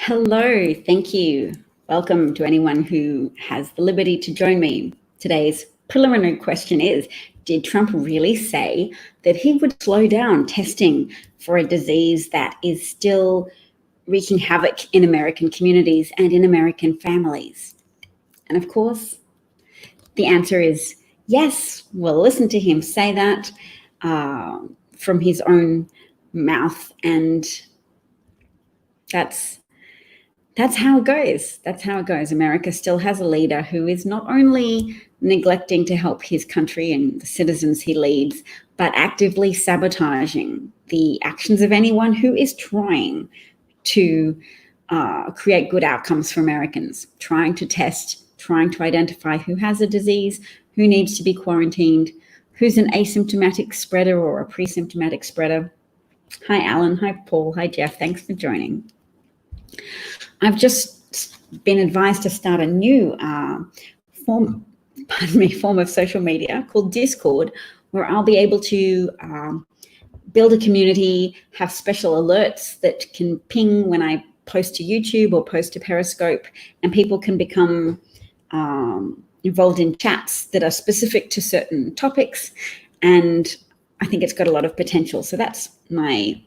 Hello, thank you. Welcome to anyone who has the liberty to join me. Today's preliminary question is, did Trump really say that he would slow down testing for a disease that is still wreaking havoc in American communities and in American families? And of course, the answer is yes. We'll listen to him say that from his own mouth, and that's how it goes. That's how it goes. America still has a leader who is not only neglecting to help his country and the citizens he leads, but actively sabotaging the actions of anyone who is trying to create good outcomes for Americans, trying to test, trying to identify who has a disease, who needs to be quarantined, who's an asymptomatic spreader or a pre-symptomatic spreader. Hi, Alan. Hi, Paul. Hi, Jeff. Thanks for joining. I've just been advised to start a new form of social media called Discord, where I'll be able to build a community, have special alerts that can ping when I post to YouTube or post to Periscope, and people can become involved in chats that are specific to certain topics. And I think it's got a lot of potential. So that's my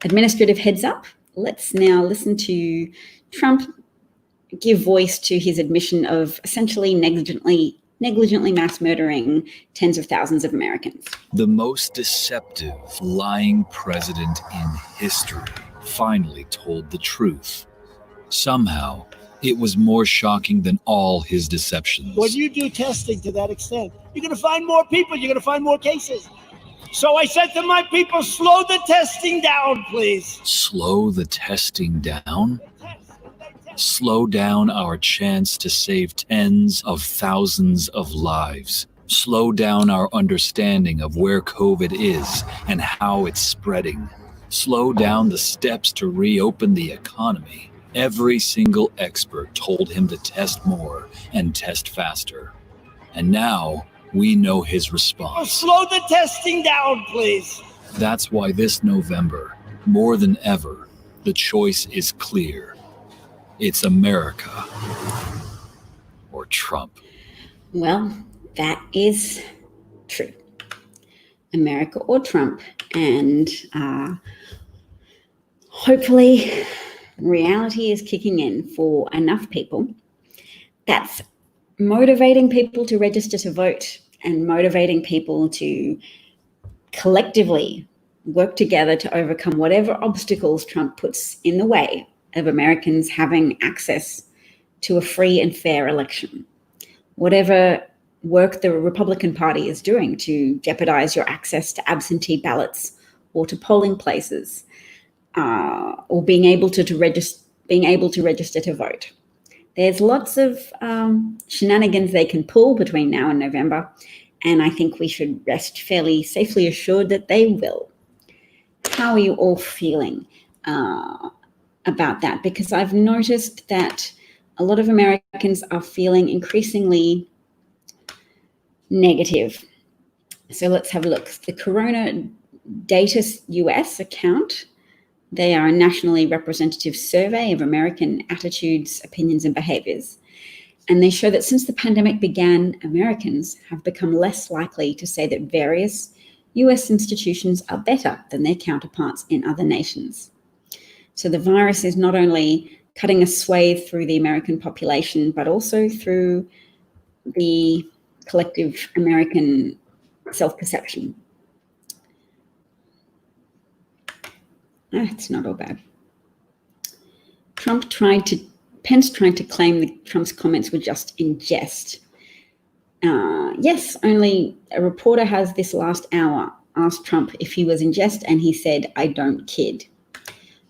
administrative heads up. Let's now listen to Trump give voice to his admission of essentially negligently mass murdering tens of thousands of Americans. The most deceptive, lying president in history finally told the truth. Somehow, it was more shocking than all his deceptions. When you do testing to that extent, you're going to find more people, you're going to find more cases. So I said to my people, slow the testing down, please. Slow the testing down? Slow down our chance to save tens of thousands of lives. Slow down our understanding of where COVID is and how it's spreading. Slow down the steps to reopen the economy. Every single expert told him to test more and test faster. And now we know his response. Slow the testing down, please. That's why this November, more than ever, the choice is clear. It's America or Trump. Well, that is true. America or Trump. And hopefully reality is kicking in for enough people that's motivating people to register to vote and motivating people to collectively work together to overcome whatever obstacles Trump puts in the way of Americans having access to a free and fair election. Whatever work the Republican Party is doing to jeopardize your access to absentee ballots or to polling places, or being able to register to vote. There's lots of shenanigans they can pull between now and November, and I think we should rest fairly safely assured that they will. How are you all feeling about that? Because I've noticed that a lot of Americans are feeling increasingly negative. So let's have a look. The Corona Data US account, they are a nationally representative survey of American attitudes, opinions, and behaviors. And they show that since the pandemic began, Americans have become less likely to say that various US institutions are better than their counterparts in other nations. So the virus is not only cutting a swathe through the American population, but also through the collective American self-perception. It's not all bad. Pence tried to claim that Trump's comments were just in jest. Yes, only a reporter has this last hour asked Trump if he was in jest, and he said, "I don't kid."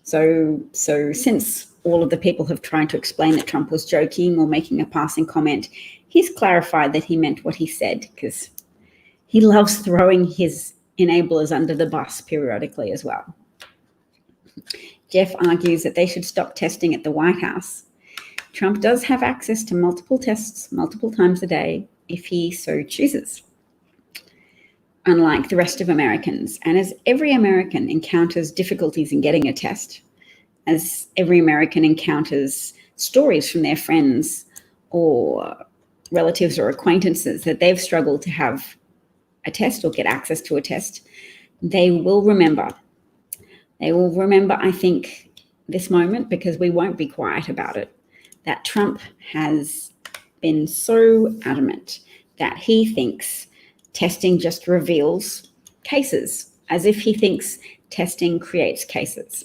So since all of the people have tried to explain that Trump was joking or making a passing comment, he's clarified that he meant what he said, because he loves throwing his enablers under the bus periodically as well. Jeff argues that they should stop testing at the White House. Trump does have access to multiple tests multiple times a day if he so chooses, unlike the rest of Americans. And as every American encounters difficulties in getting a test, as every American encounters stories from their friends or relatives or acquaintances that they've struggled to have a test or get access to a test, they will remember. They will remember, I think, this moment, because we won't be quiet about it, that Trump has been so adamant that he thinks testing just reveals cases, as if he thinks testing creates cases.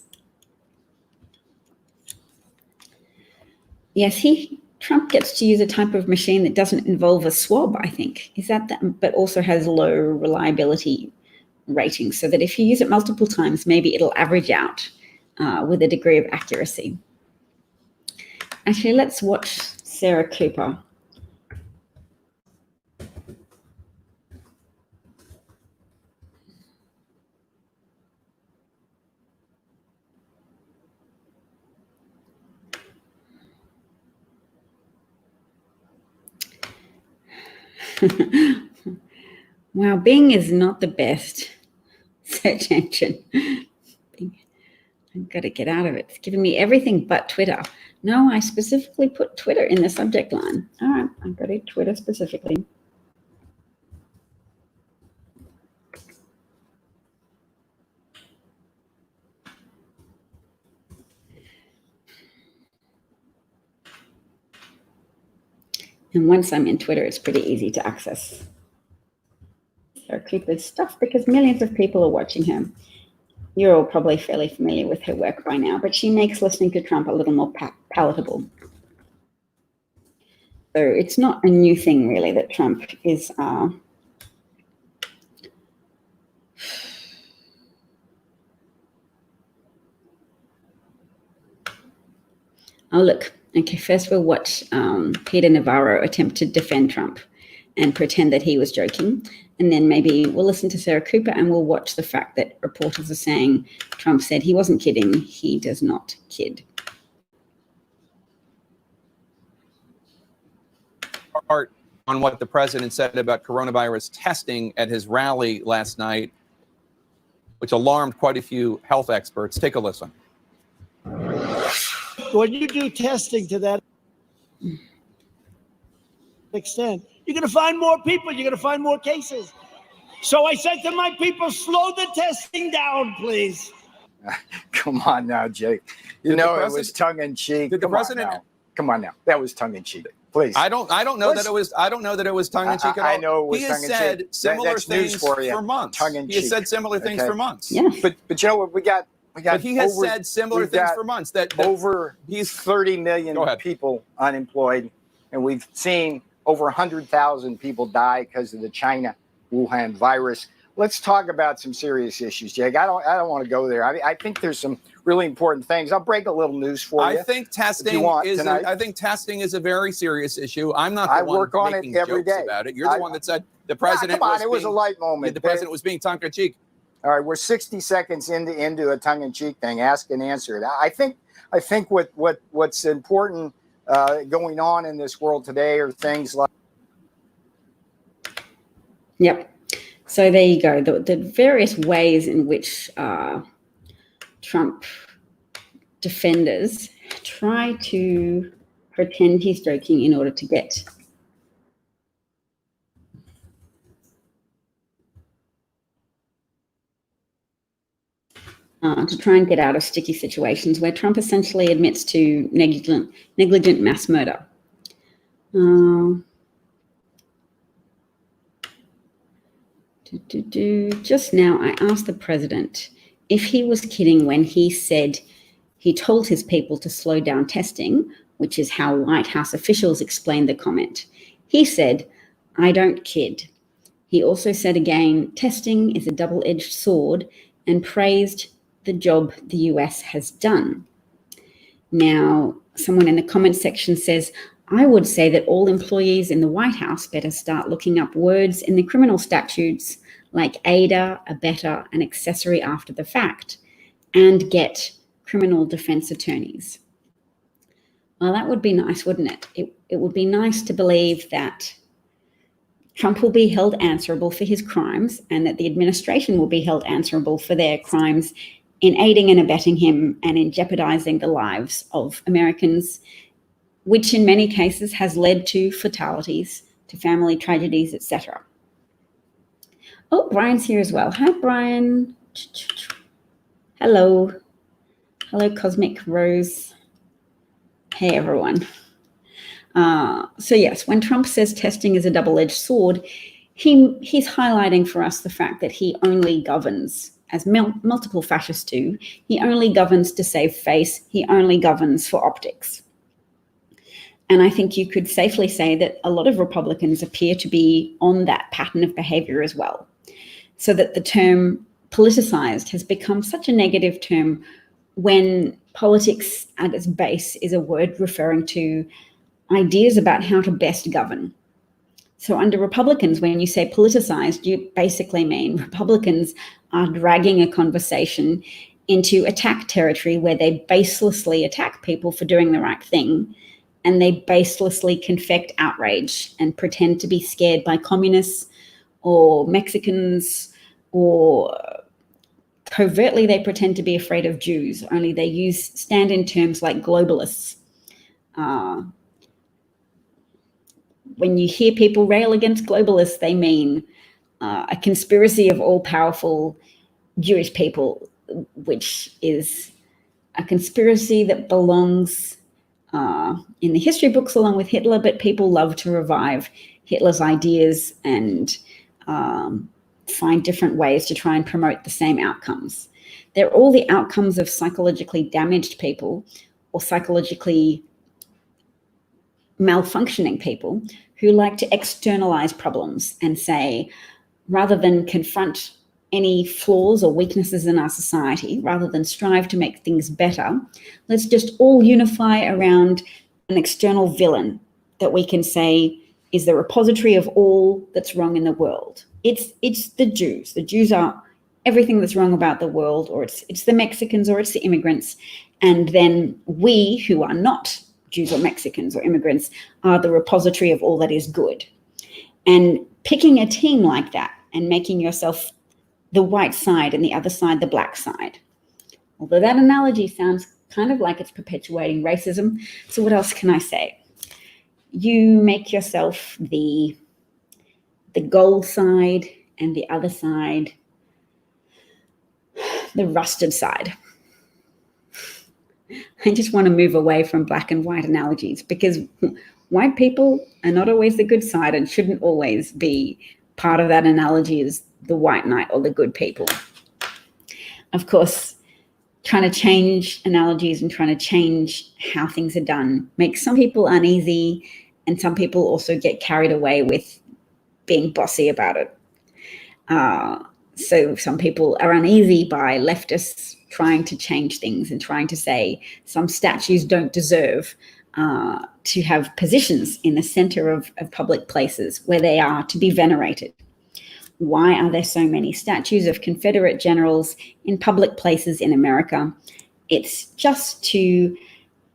Yes, Trump gets to use a type of machine that doesn't involve a swab, I think. But also has low reliability ratings, so that if you use it multiple times, maybe it'll average out with a degree of accuracy. Actually, let's watch Sarah Cooper. Wow, Bing is not the best search engine. I've got to get out of it. It's giving me everything but Twitter. No, I specifically put Twitter in the subject line. All right, I've got it Twitter specifically. And once I'm in Twitter, it's pretty easy to access Sarah Cooper's stuff because millions of people are watching her. You're all probably fairly familiar with her work by now, but she makes listening to Trump a little more palatable. So it's not a new thing, really, that Trump is oh, look. Okay, first we'll watch Peter Navarro attempt to defend Trump and pretend that he was joking. And then maybe we'll listen to Sarah Cooper and we'll watch the fact that reporters are saying Trump said he wasn't kidding. He does not kid. Part on what the president said about coronavirus testing at his rally last night, which alarmed quite a few health experts. Take a listen. When you do testing to that extent, you're going to find more people. You're going to find more cases. So I said to my people, slow the testing down, please. Come on now, Jake. You know it was tongue in cheek. Did the president? Come on now. That was tongue in cheek. Please. I don't know that it was. I don't know that it was tongue in cheek at all. I know it was tongue in cheek. He has said similar things for months. Tongue in cheek. He has said similar things for months. Yeah. But you know what? We got. But he has said similar things for months. That over 30 million people unemployed, and we've seen over 100,000 people die because of the China Wuhan virus. Let's talk about some serious issues, Jake. I don't want to go there. I think there's some really important things. I'll break a little news for you. I think testing is a very serious issue. I'm not the one making jokes about it. You're the one that said the president. Come on, it was a light moment. The president was being tongue in cheek. All right, we're 60 seconds into a tongue-in-cheek thing. Ask and answer it. I think what's important going on in this world today are things like. Yep. So there you go. The various ways in which Trump defenders try to pretend he's joking in order to get to try and get out of sticky situations where Trump essentially admits to negligent mass murder. Just now, I asked the president if he was kidding when he said he told his people to slow down testing, which is how White House officials explained the comment. He said, "I don't kid." He also said again, testing is a double-edged sword, and praised the job the US has done. Now, someone in the comment section says, "I would say that all employees in the White House better start looking up words in the criminal statutes like aider, abettor, and accessory after the fact, and get criminal defense attorneys." Well, that would be nice, wouldn't it? It would be nice to believe that Trump will be held answerable for his crimes and that the administration will be held answerable for their crimes in aiding and abetting him and in jeopardizing the lives of Americans, which in many cases has led to fatalities, to family tragedies, etc. Oh, Brian's here as well. Hi, Brian. Hello. Hello, Cosmic Rose. Hey, everyone. So yes, when Trump says testing is a double-edged sword, he's highlighting for us the fact that he only governs, as multiple fascists do, he only governs to save face, he only governs for optics. And I think you could safely say that a lot of Republicans appear to be on that pattern of behavior as well. So that the term politicized has become such a negative term when politics at its base is a word referring to ideas about how to best govern. So under Republicans, when you say politicized, you basically mean Republicans are dragging a conversation into attack territory where they baselessly attack people for doing the right thing, and they baselessly confect outrage and pretend to be scared by communists or Mexicans, or covertly they pretend to be afraid of Jews, only they stand in terms like globalists. When you hear people rail against globalists, they mean a conspiracy of all-powerful Jewish people, which is a conspiracy that belongs in the history books along with Hitler, but people love to revive Hitler's ideas and find different ways to try and promote the same outcomes. They're all the outcomes of psychologically damaged people or psychologically malfunctioning people who like to externalize problems and say, rather than confront any flaws or weaknesses in our society, rather than strive to make things better, let's just all unify around an external villain that we can say is the repository of all that's wrong in the world. It's the Jews. The Jews are everything that's wrong about the world, or it's the Mexicans, or it's the immigrants. And then we, who are not Jews or Mexicans or immigrants, are the repository of all that is good. And picking a team like that and making yourself the white side and the other side the black side. Although that analogy sounds kind of like it's perpetuating racism, so what else can I say? You make yourself the gold side and the other side the rusted side. I just want to move away from black and white analogies, because white people are not always the good side and shouldn't always be part of that analogy as the white knight or the good people. Of course, trying to change analogies and trying to change how things are done makes some people uneasy, and some people also get carried away with being bossy about it. So some people are uneasy by leftists trying to change things and trying to say some statues don't deserve to have positions in the center of public places where they are to be venerated. Why are there so many statues of Confederate generals in public places in America? It's just to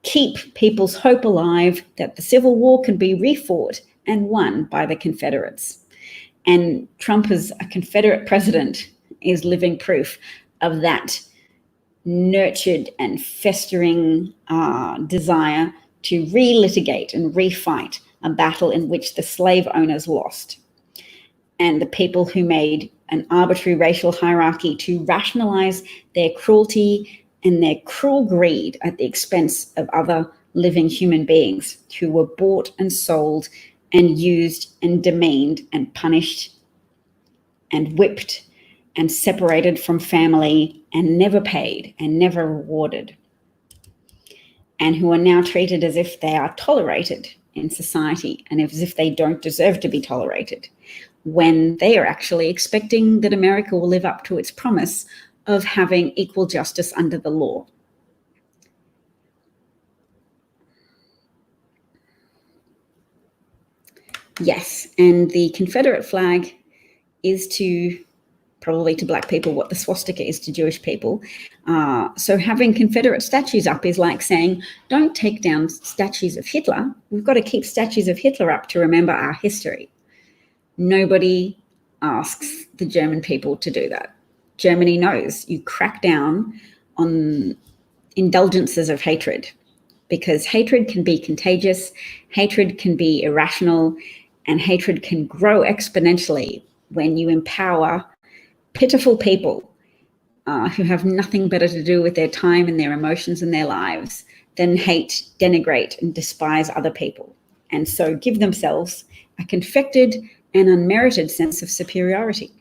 keep people's hope alive that the Civil War can be refought and won by the Confederates. And Trump, as a Confederate president, is living proof of that nurtured and festering desire to relitigate and refight a battle in which the slave owners lost. And the people who made an arbitrary racial hierarchy to rationalize their cruelty and their cruel greed at the expense of other living human beings who were bought and sold and used and demeaned and punished and whipped and separated from family and never paid and never rewarded, and who are now treated as if they are tolerated in society and as if they don't deserve to be tolerated, when they are actually expecting that America will live up to its promise of having equal justice under the law. Yes, and the Confederate flag is probably to black people what the swastika is to Jewish people. So having Confederate statues up is like saying, don't take down statues of Hitler. We've got to keep statues of Hitler up to remember our history. Nobody asks the German people to do that. Germany knows you crack down on indulgences of hatred, because hatred can be contagious, hatred can be irrational, and hatred can grow exponentially when you empower pitiful people who have nothing better to do with their time and their emotions and their lives than hate, denigrate, and despise other people, and so give themselves a confected and unmerited sense of superiority.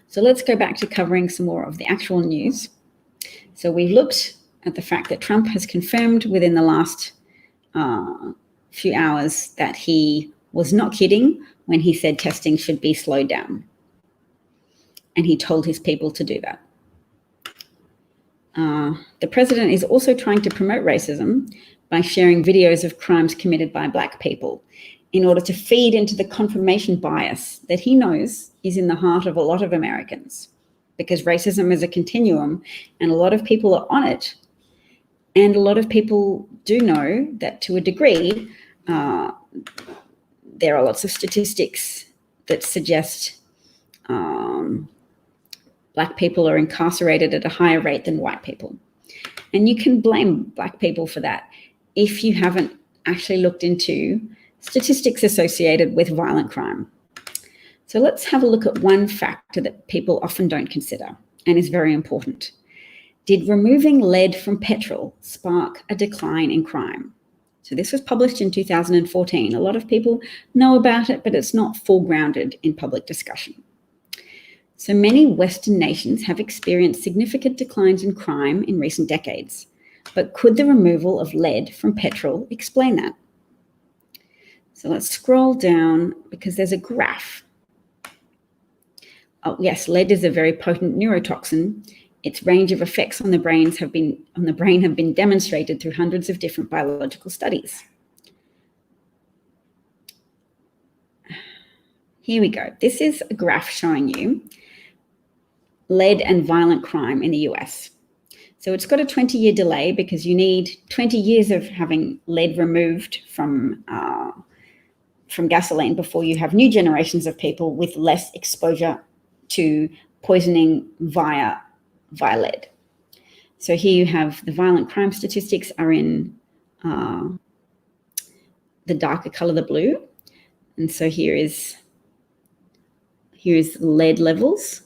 So let's go back to covering some more of the actual news. So we've looked at the fact that Trump has confirmed within the last few hours that he was not kidding when he said testing should be slowed down. And he told his people to do that. The president is also trying to promote racism by sharing videos of crimes committed by Black people in order to feed into the confirmation bias that he knows is in the heart of a lot of Americans, because racism is a continuum and a lot of people are on it. And a lot of people do know that to a degree, there are lots of statistics that suggest Black people are incarcerated at a higher rate than white people. And you can blame Black people for that if you haven't actually looked into statistics associated with violent crime. So let's have a look at one factor that people often don't consider and is very important. Did removing lead from petrol spark a decline in crime? So this was published in 2014. A lot of people know about it, but it's not full grounded in public discussion. So many Western nations have experienced significant declines in crime in recent decades. But could the removal of lead from petrol explain that? So let's scroll down because there's a graph. Oh, yes, lead is a very potent neurotoxin. Its range of effects on the brain have been demonstrated through hundreds of different biological studies. Here we go. This is a graph showing you lead and violent crime in the US. So it's got a 20-year delay because you need 20 years of having lead removed from gasoline before you have new generations of people with less exposure to poisoning via lead. So here you have the violent crime statistics are in the darker color, the blue. And so here is lead levels.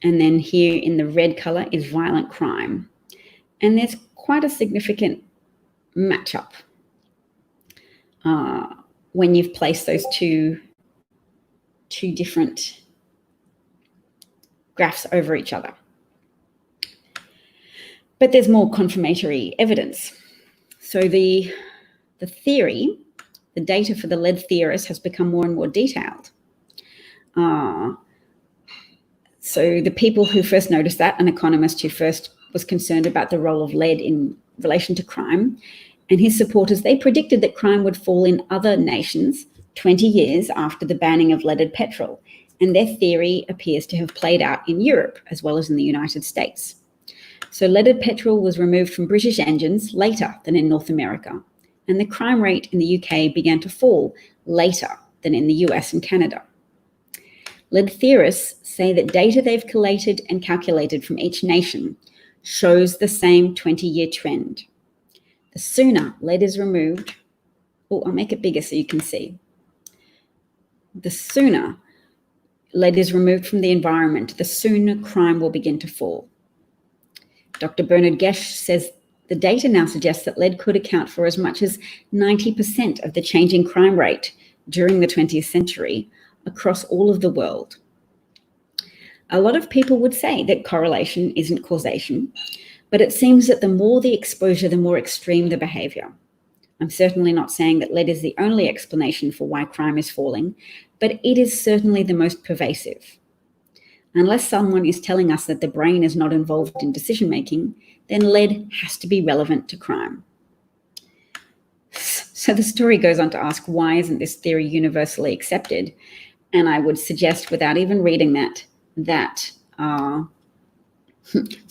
And then here in the red color is violent crime. And there's quite a significant matchup when you've placed those two different graphs over each other. But there's more confirmatory evidence. So the theory, the data for the lead theorists has become more and more detailed. So the people who first noticed that, an economist who first was concerned about the role of lead in relation to crime, and his supporters, they predicted that crime would fall in other nations 20 years after the banning of leaded petrol. And their theory appears to have played out in Europe as well as in the United States. So leaded petrol was removed from British engines later than in North America, and the crime rate in the UK began to fall later than in the US and Canada. Lead theorists say that data they've collated and calculated from each nation shows the same 20-year trend. The sooner lead is removed, I'll make it bigger so you can see. The sooner lead is removed from the environment, the sooner crime will begin to fall. Dr. Bernard Gesch says the data now suggests that lead could account for as much as 90% of the changing crime rate during the 20th century across all of the world. A lot of people would say that correlation isn't causation, but it seems that the more the exposure, the more extreme the behavior. I'm certainly not saying that lead is the only explanation for why crime is falling, but it is certainly the most pervasive. Unless someone is telling us that the brain is not involved in decision-making, then lead has to be relevant to crime. So the story goes on to ask, why isn't this theory universally accepted? And I would suggest, without even reading that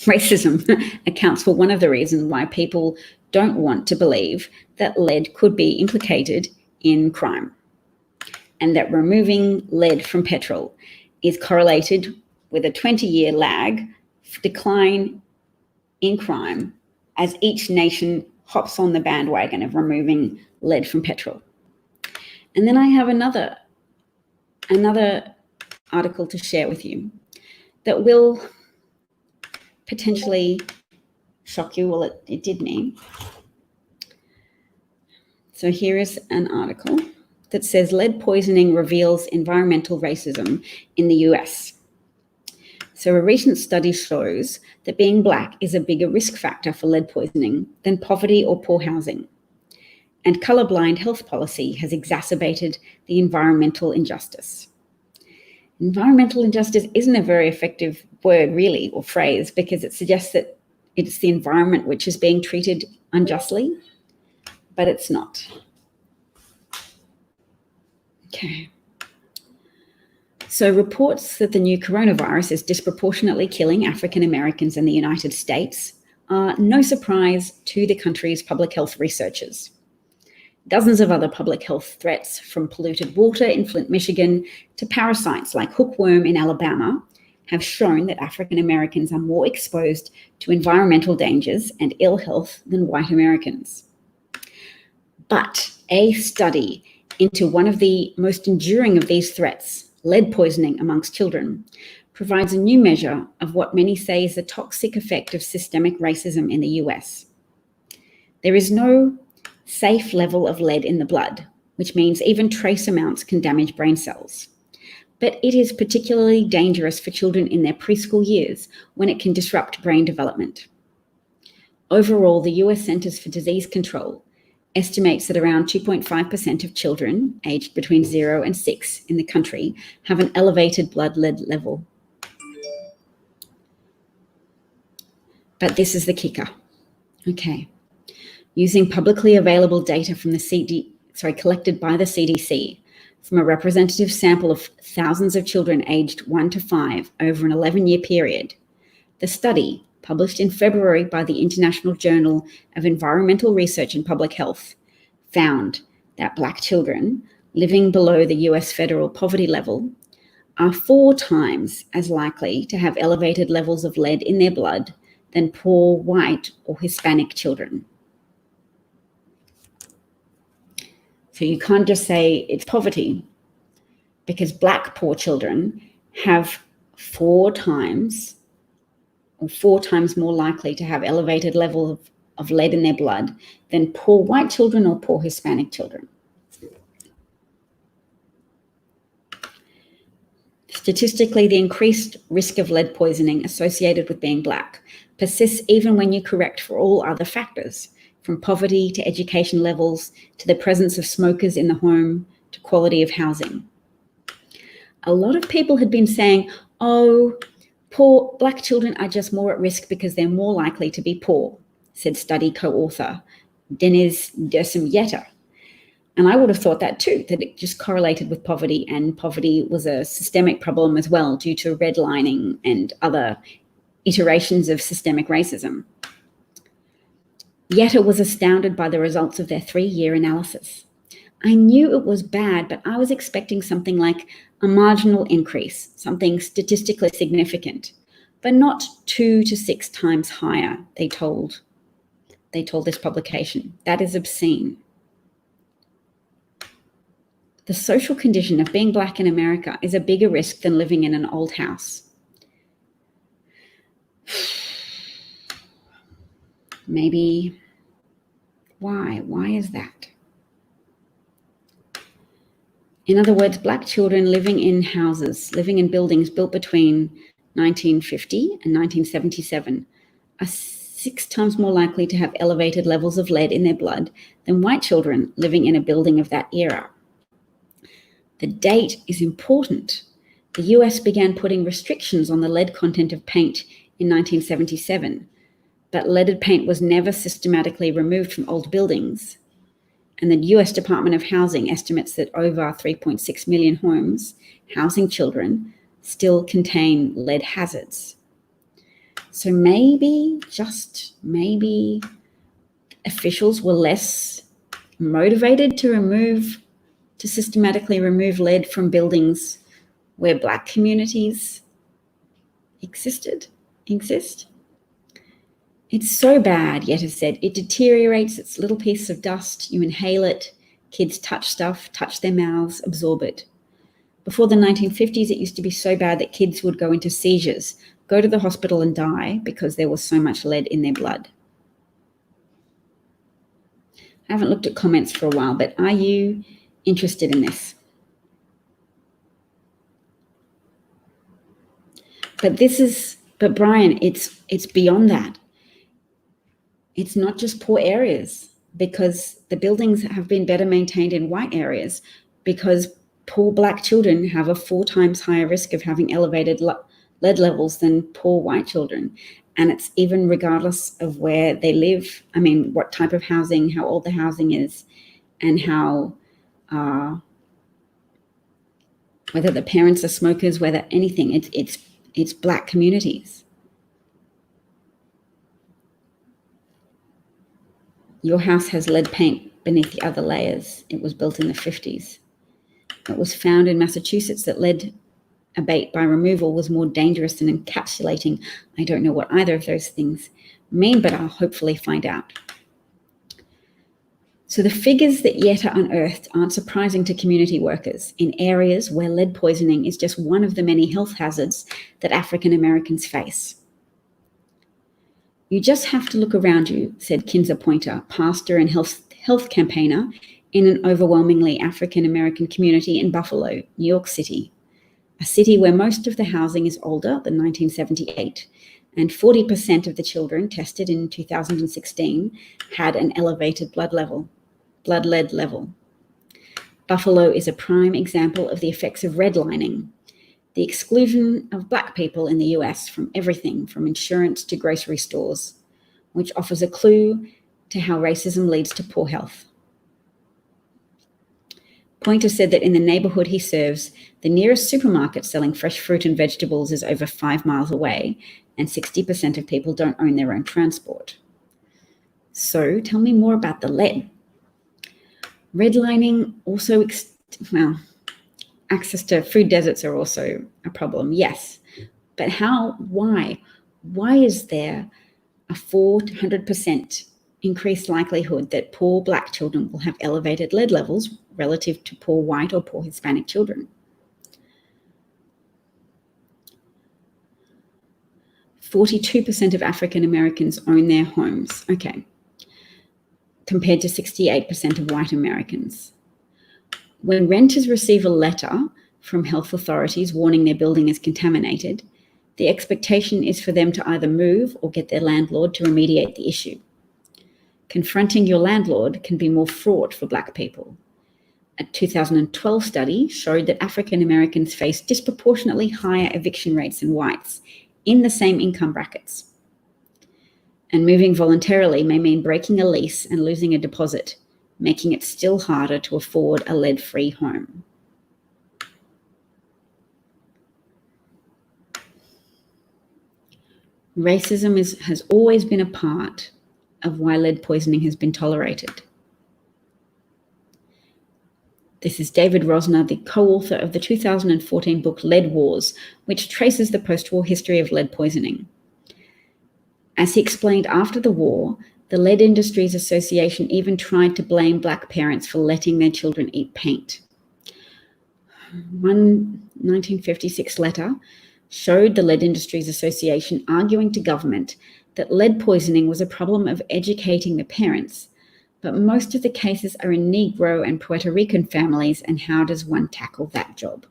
racism accounts for one of the reasons why people don't want to believe that lead could be implicated in crime, and that removing lead from petrol is correlated with a 20-year lag decline in crime as each nation hops on the bandwagon of removing lead from petrol. And then I have another article to share with you that will potentially shock you. Well, it did me. So here is an article that says lead poisoning reveals environmental racism in the US. So a recent study shows that being Black is a bigger risk factor for lead poisoning than poverty or poor housing. And colorblind health policy has exacerbated the environmental injustice. Environmental injustice isn't a very effective word, really, or phrase, because it suggests that it's the environment which is being treated unjustly, but it's not. Okay. So reports that the new coronavirus is disproportionately killing African Americans in the United States are no surprise to the country's public health researchers. Dozens of other public health threats, from polluted water in Flint, Michigan, to parasites like hookworm in Alabama, have shown that African Americans are more exposed to environmental dangers and ill health than white Americans. But a study into one of the most enduring of these threats, lead poisoning amongst children, provides a new measure of what many say is the toxic effect of systemic racism in the US. There is no safe level of lead in the blood, which means even trace amounts can damage brain cells. But it is particularly dangerous for children in their preschool years when it can disrupt brain development. Overall, the US Centers for Disease Control estimates that around 2.5% of children aged between 0 and 6 in the country have an elevated blood lead level. But this is the kicker. Okay. Using publicly available data from collected by the CDC from a representative sample of thousands of children aged 1 to 5 over an 11-year period, the study, published in February by the International Journal of Environmental Research and Public Health, found that Black children living below the US federal poverty level are 4 times as likely to have elevated levels of lead in their blood than poor white or Hispanic children. So you can't just say it's poverty, because Black poor children have 4 times more likely to have elevated level of lead in their blood than poor white children or poor Hispanic children. Statistically, the increased risk of lead poisoning associated with being Black persists even when you correct for all other factors, from poverty to education levels to the presence of smokers in the home to quality of housing. A lot of people had been saying, oh, poor Black children are just more at risk because they're more likely to be poor, said study co-author Deniz Dersim-Yeter. And I would have thought that too, that it just correlated with poverty, and poverty was a systemic problem as well due to redlining and other iterations of systemic racism. Yeter was astounded by the results of their 3-year analysis. I knew it was bad, but I was expecting something like a marginal increase, something statistically significant, but not 2 to 6 times higher, they told this publication. That is obscene. The social condition of being Black in America is a bigger risk than living in an old house. Maybe, why? Why is that? In other words, Black children living in houses, living in buildings built between 1950 and 1977 are 6 times more likely to have elevated levels of lead in their blood than white children living in a building of that era. The date is important. The US began putting restrictions on the lead content of paint in 1977, but leaded paint was never systematically removed from old buildings. And the US Department of Housing estimates that over 3.6 million homes housing children still contain lead hazards. So maybe, just maybe, officials were less motivated to systematically remove lead from buildings where Black communities existed. exist? It's so bad, Yetta said. It deteriorates. It's little pieces of dust. You inhale it. Kids touch stuff, touch their mouths, absorb it. Before the 1950s, it used to be so bad that kids would go into seizures, go to the hospital and die because there was so much lead in their blood. I haven't looked at comments for a while, but are you interested in this? But Brian, it's beyond that. It's not just poor areas, because the buildings have been better maintained in white areas, because poor Black children have a 4 times higher risk of having elevated lead levels than poor white children. And it's even regardless of where they live. I mean, what type of housing, how old the housing is, and how, whether the parents are smokers, whether anything, it's Black communities. Your house has lead paint beneath the other layers. It was built in the 50s. It was found in Massachusetts that lead abate by removal was more dangerous than encapsulating. I don't know what either of those things mean, but I'll hopefully find out. So the figures that Yetta unearthed aren't surprising to community workers in areas where lead poisoning is just one of the many health hazards that African Americans face. You just have to look around you, said Kinza Pointer, pastor and health campaigner in an overwhelmingly African American community in Buffalo, New York City, a city where most of the housing is older than 1978, and 40% of the children tested in 2016 had an elevated blood lead level. Buffalo is a prime example of the effects of redlining, the exclusion of Black people in the US from everything from insurance to grocery stores, which offers a clue to how racism leads to poor health. Pointer said that in the neighborhood he serves, the nearest supermarket selling fresh fruit and vegetables is over 5 miles away, and 60% of people don't own their own transport. So tell me more about the lead. Redlining also, access to food deserts are also a problem, yes. But why? Why is there a 400% increased likelihood that poor Black children will have elevated lead levels relative to poor white or poor Hispanic children? 42% of African Americans own their homes, okay, compared to 68% of white Americans. When renters receive a letter from health authorities warning their building is contaminated, the expectation is for them to either move or get their landlord to remediate the issue. Confronting your landlord can be more fraught for Black people. A 2012 study showed that African Americans face disproportionately higher eviction rates than whites in the same income brackets. And moving voluntarily may mean breaking a lease and losing a deposit, making it still harder to afford a lead-free home. Racism has always been a part of why lead poisoning has been tolerated. This is David Rosner, the co-author of the 2014 book Lead Wars, which traces the post-war history of lead poisoning. As he explained after the war, the Lead Industries Association even tried to blame Black parents for letting their children eat paint. One 1956 letter showed the Lead Industries Association arguing to government that lead poisoning was a problem of educating the parents, but most of the cases are in Negro and Puerto Rican families, and how does one tackle that job?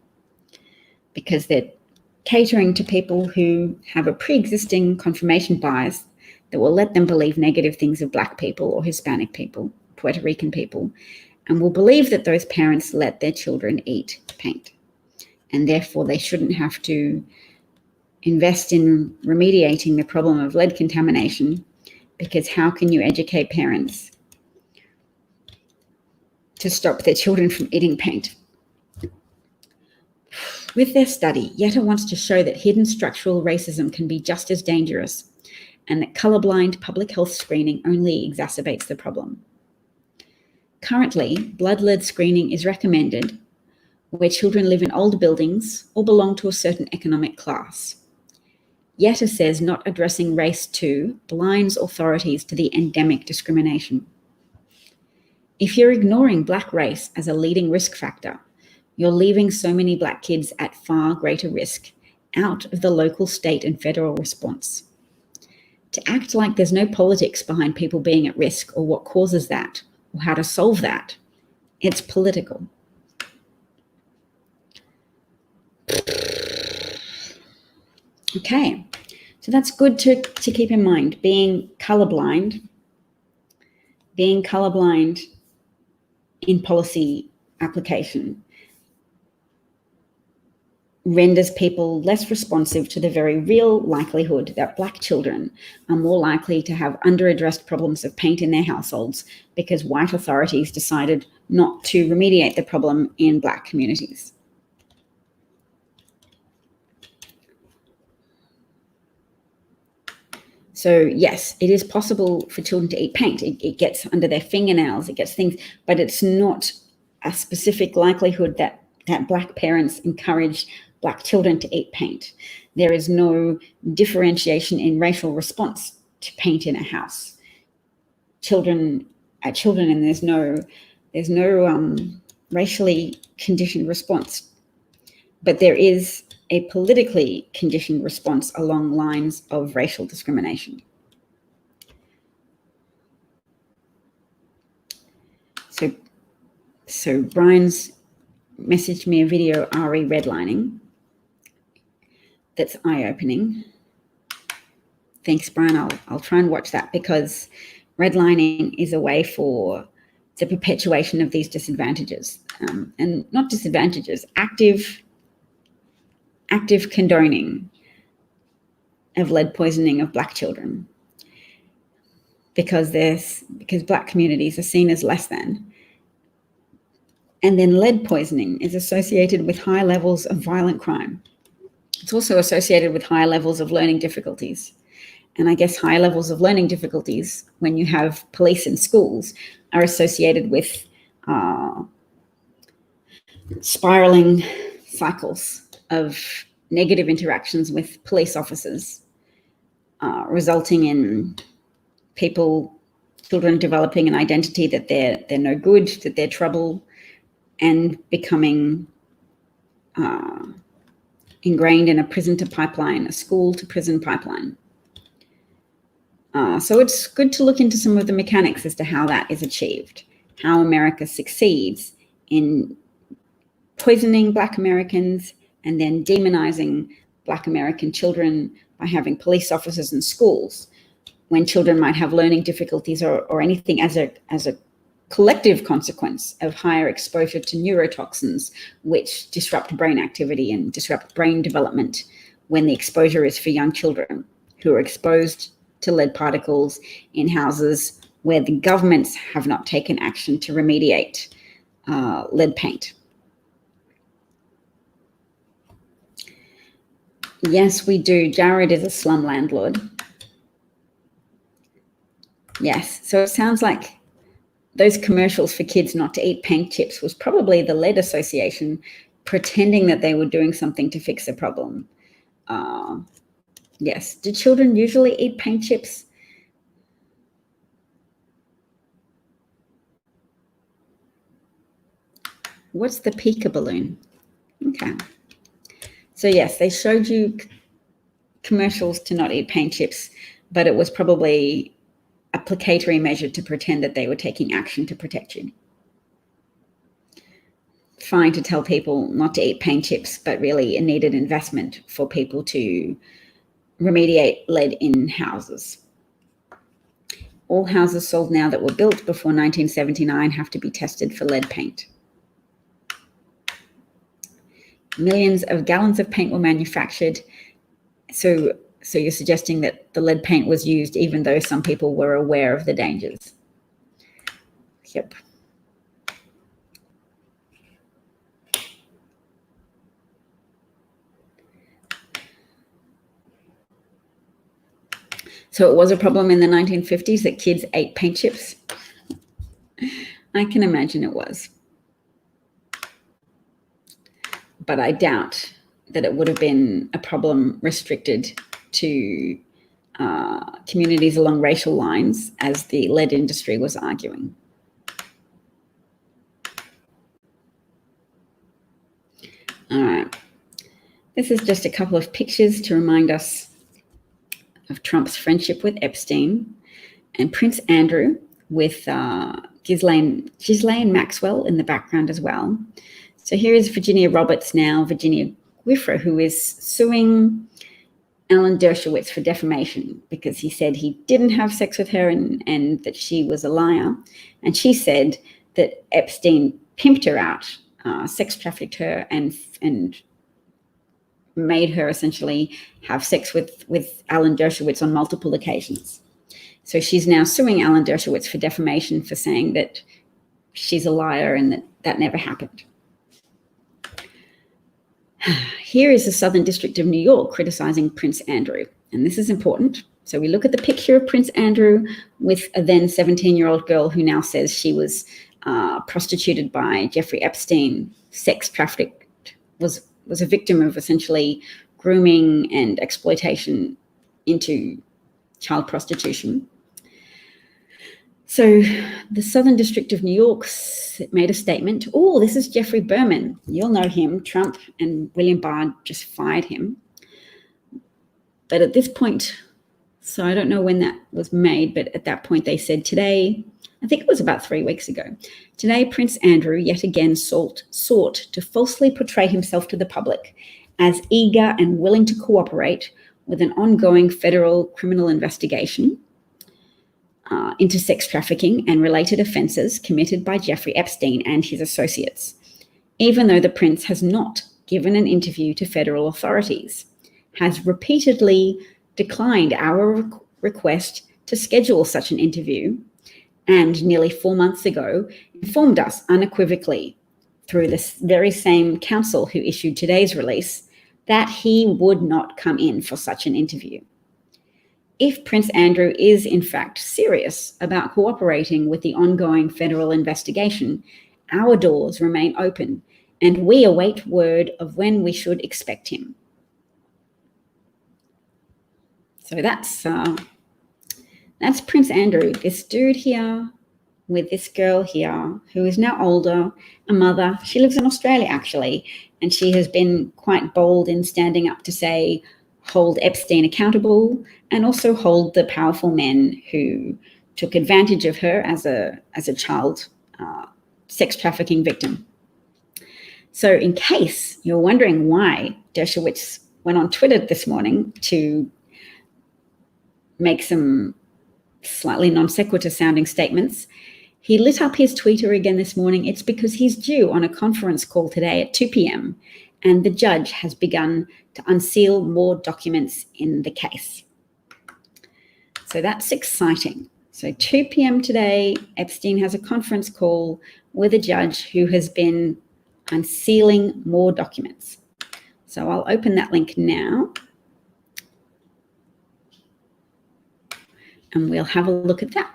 Because they're catering to people who have a pre-existing confirmation bias that will let them believe negative things of Black people or Hispanic people, Puerto Rican people, and will believe that those parents let their children eat paint. And therefore they shouldn't have to invest in remediating the problem of lead contamination, because how can you educate parents to stop their children from eating paint? With their study, Yetta wants to show that hidden structural racism can be just as dangerous, and that colorblind public health screening only exacerbates the problem. Currently, blood lead screening is recommended where children live in old buildings or belong to a certain economic class. Yetta says not addressing race too blinds authorities to the endemic discrimination. If you're ignoring Black race as a leading risk factor, you're leaving so many Black kids at far greater risk out of the local, state, and federal response. To act like there's no politics behind people being at risk or what causes that or how to solve that, it's political. Okay, so that's good to keep in mind. Being colorblind in policy application renders people less responsive to the very real likelihood that Black children are more likely to have under-addressed problems of paint in their households because white authorities decided not to remediate the problem in Black communities. So yes, it is possible for children to eat paint. It gets under their fingernails, it gets things, but it's not a specific likelihood that Black parents encourage Black children to eat paint. There is no differentiation in racial response to paint in a house. Children are children, and there's no racially conditioned response. But there is a politically conditioned response along lines of racial discrimination. So Brian's messaged me a video RE redlining that's eye-opening. Thanks, Brian. I'll try and watch that, because redlining is a way for the perpetuation of these disadvantages, and not disadvantages, active condoning of lead poisoning of Black children, because Black communities are seen as less than. And then lead poisoning is associated with high levels of violent crime. It's also associated with high levels of learning difficulties. And I guess high levels of learning difficulties, when you have police in schools, are associated with spiraling cycles of negative interactions with police officers, resulting in children developing an identity that they're no good, that they're trouble, and becoming ingrained in a prison to pipeline, a school to prison pipeline. So it's good to look into some of the mechanics as to how that is achieved, how America succeeds in poisoning Black Americans and then demonizing Black American children by having police officers in schools, when children might have learning difficulties or anything as a collective consequence of higher exposure to neurotoxins, which disrupt brain activity and disrupt brain development when the exposure is for young children who are exposed to lead particles in houses where the governments have not taken action to remediate lead paint. Yes, we do. Jared is a slum landlord. Yes, so it sounds like those commercials for kids not to eat paint chips was probably the Lead Association pretending that they were doing something to fix a problem. Yes. Do children usually eat paint chips? What's the Pika balloon? Okay. So yes, they showed you commercials to not eat paint chips, but it was probably a placatory measure to pretend that they were taking action to protect you. Fine to tell people not to eat paint chips, but really a needed investment for people to remediate lead in houses. All houses sold now that were built before 1979 have to be tested for lead paint. Millions of gallons of paint were manufactured. So you're suggesting that the lead paint was used even though some people were aware of the dangers. Yep. So it was a problem in the 1950s that kids ate paint chips? I can imagine it was. But I doubt that it would have been a problem restricted to communities along racial lines, as the lead industry was arguing. All right. This is just a couple of pictures to remind us of Trump's friendship with Epstein, and Prince Andrew with Ghislaine Maxwell in the background as well. So here is Virginia Roberts, now Virginia Giuffre, who is suing Alan Dershowitz for defamation because he said he didn't have sex with her and that she was a liar. And she said that Epstein pimped her out, sex trafficked her, and made her essentially have sex with Alan Dershowitz on multiple occasions. So she's now suing Alan Dershowitz for defamation for saying that she's a liar and that never happened. Here is the Southern District of New York criticizing Prince Andrew. And this is important. So we look at the picture of Prince Andrew with a then 17-year-old girl who now says she was prostituted by Jeffrey Epstein, sex trafficked, was a victim of essentially grooming and exploitation into child prostitution. So the Southern District of New York made a statement. Oh, this is Jeffrey Berman. You'll know him. Trump and William Barr just fired him. But at this point, so I don't know when that was made, but at that point they said today, I think it was about 3 weeks ago, today Prince Andrew yet again sought to falsely portray himself to the public as eager and willing to cooperate with an ongoing federal criminal investigation into sex trafficking and related offenses committed by Jeffrey Epstein and his associates, even though the prince has not given an interview to federal authorities, has repeatedly declined our request to schedule such an interview, and nearly 4 months ago informed us unequivocally through this very same counsel who issued today's release that he would not come in for such an interview. If Prince Andrew is in fact serious about cooperating with the ongoing federal investigation, our doors remain open and we await word of when we should expect him. So that's Prince Andrew, this dude here with this girl here who is now older, a mother. She lives in Australia actually, and she has been quite bold in standing up to say, hold Epstein accountable and also hold the powerful men who took advantage of her as a child sex trafficking victim. So in case you're wondering why Dershowitz went on Twitter this morning to make some slightly non sequitur sounding statements, he lit up his Twitter again this morning. It's because he's due on a conference call today at 2 p.m. and the judge has begun to unseal more documents in the case. So that's exciting. So 2 p.m. today, Epstein has a conference call with a judge who has been unsealing more documents. So I'll open that link now and we'll have a look at that.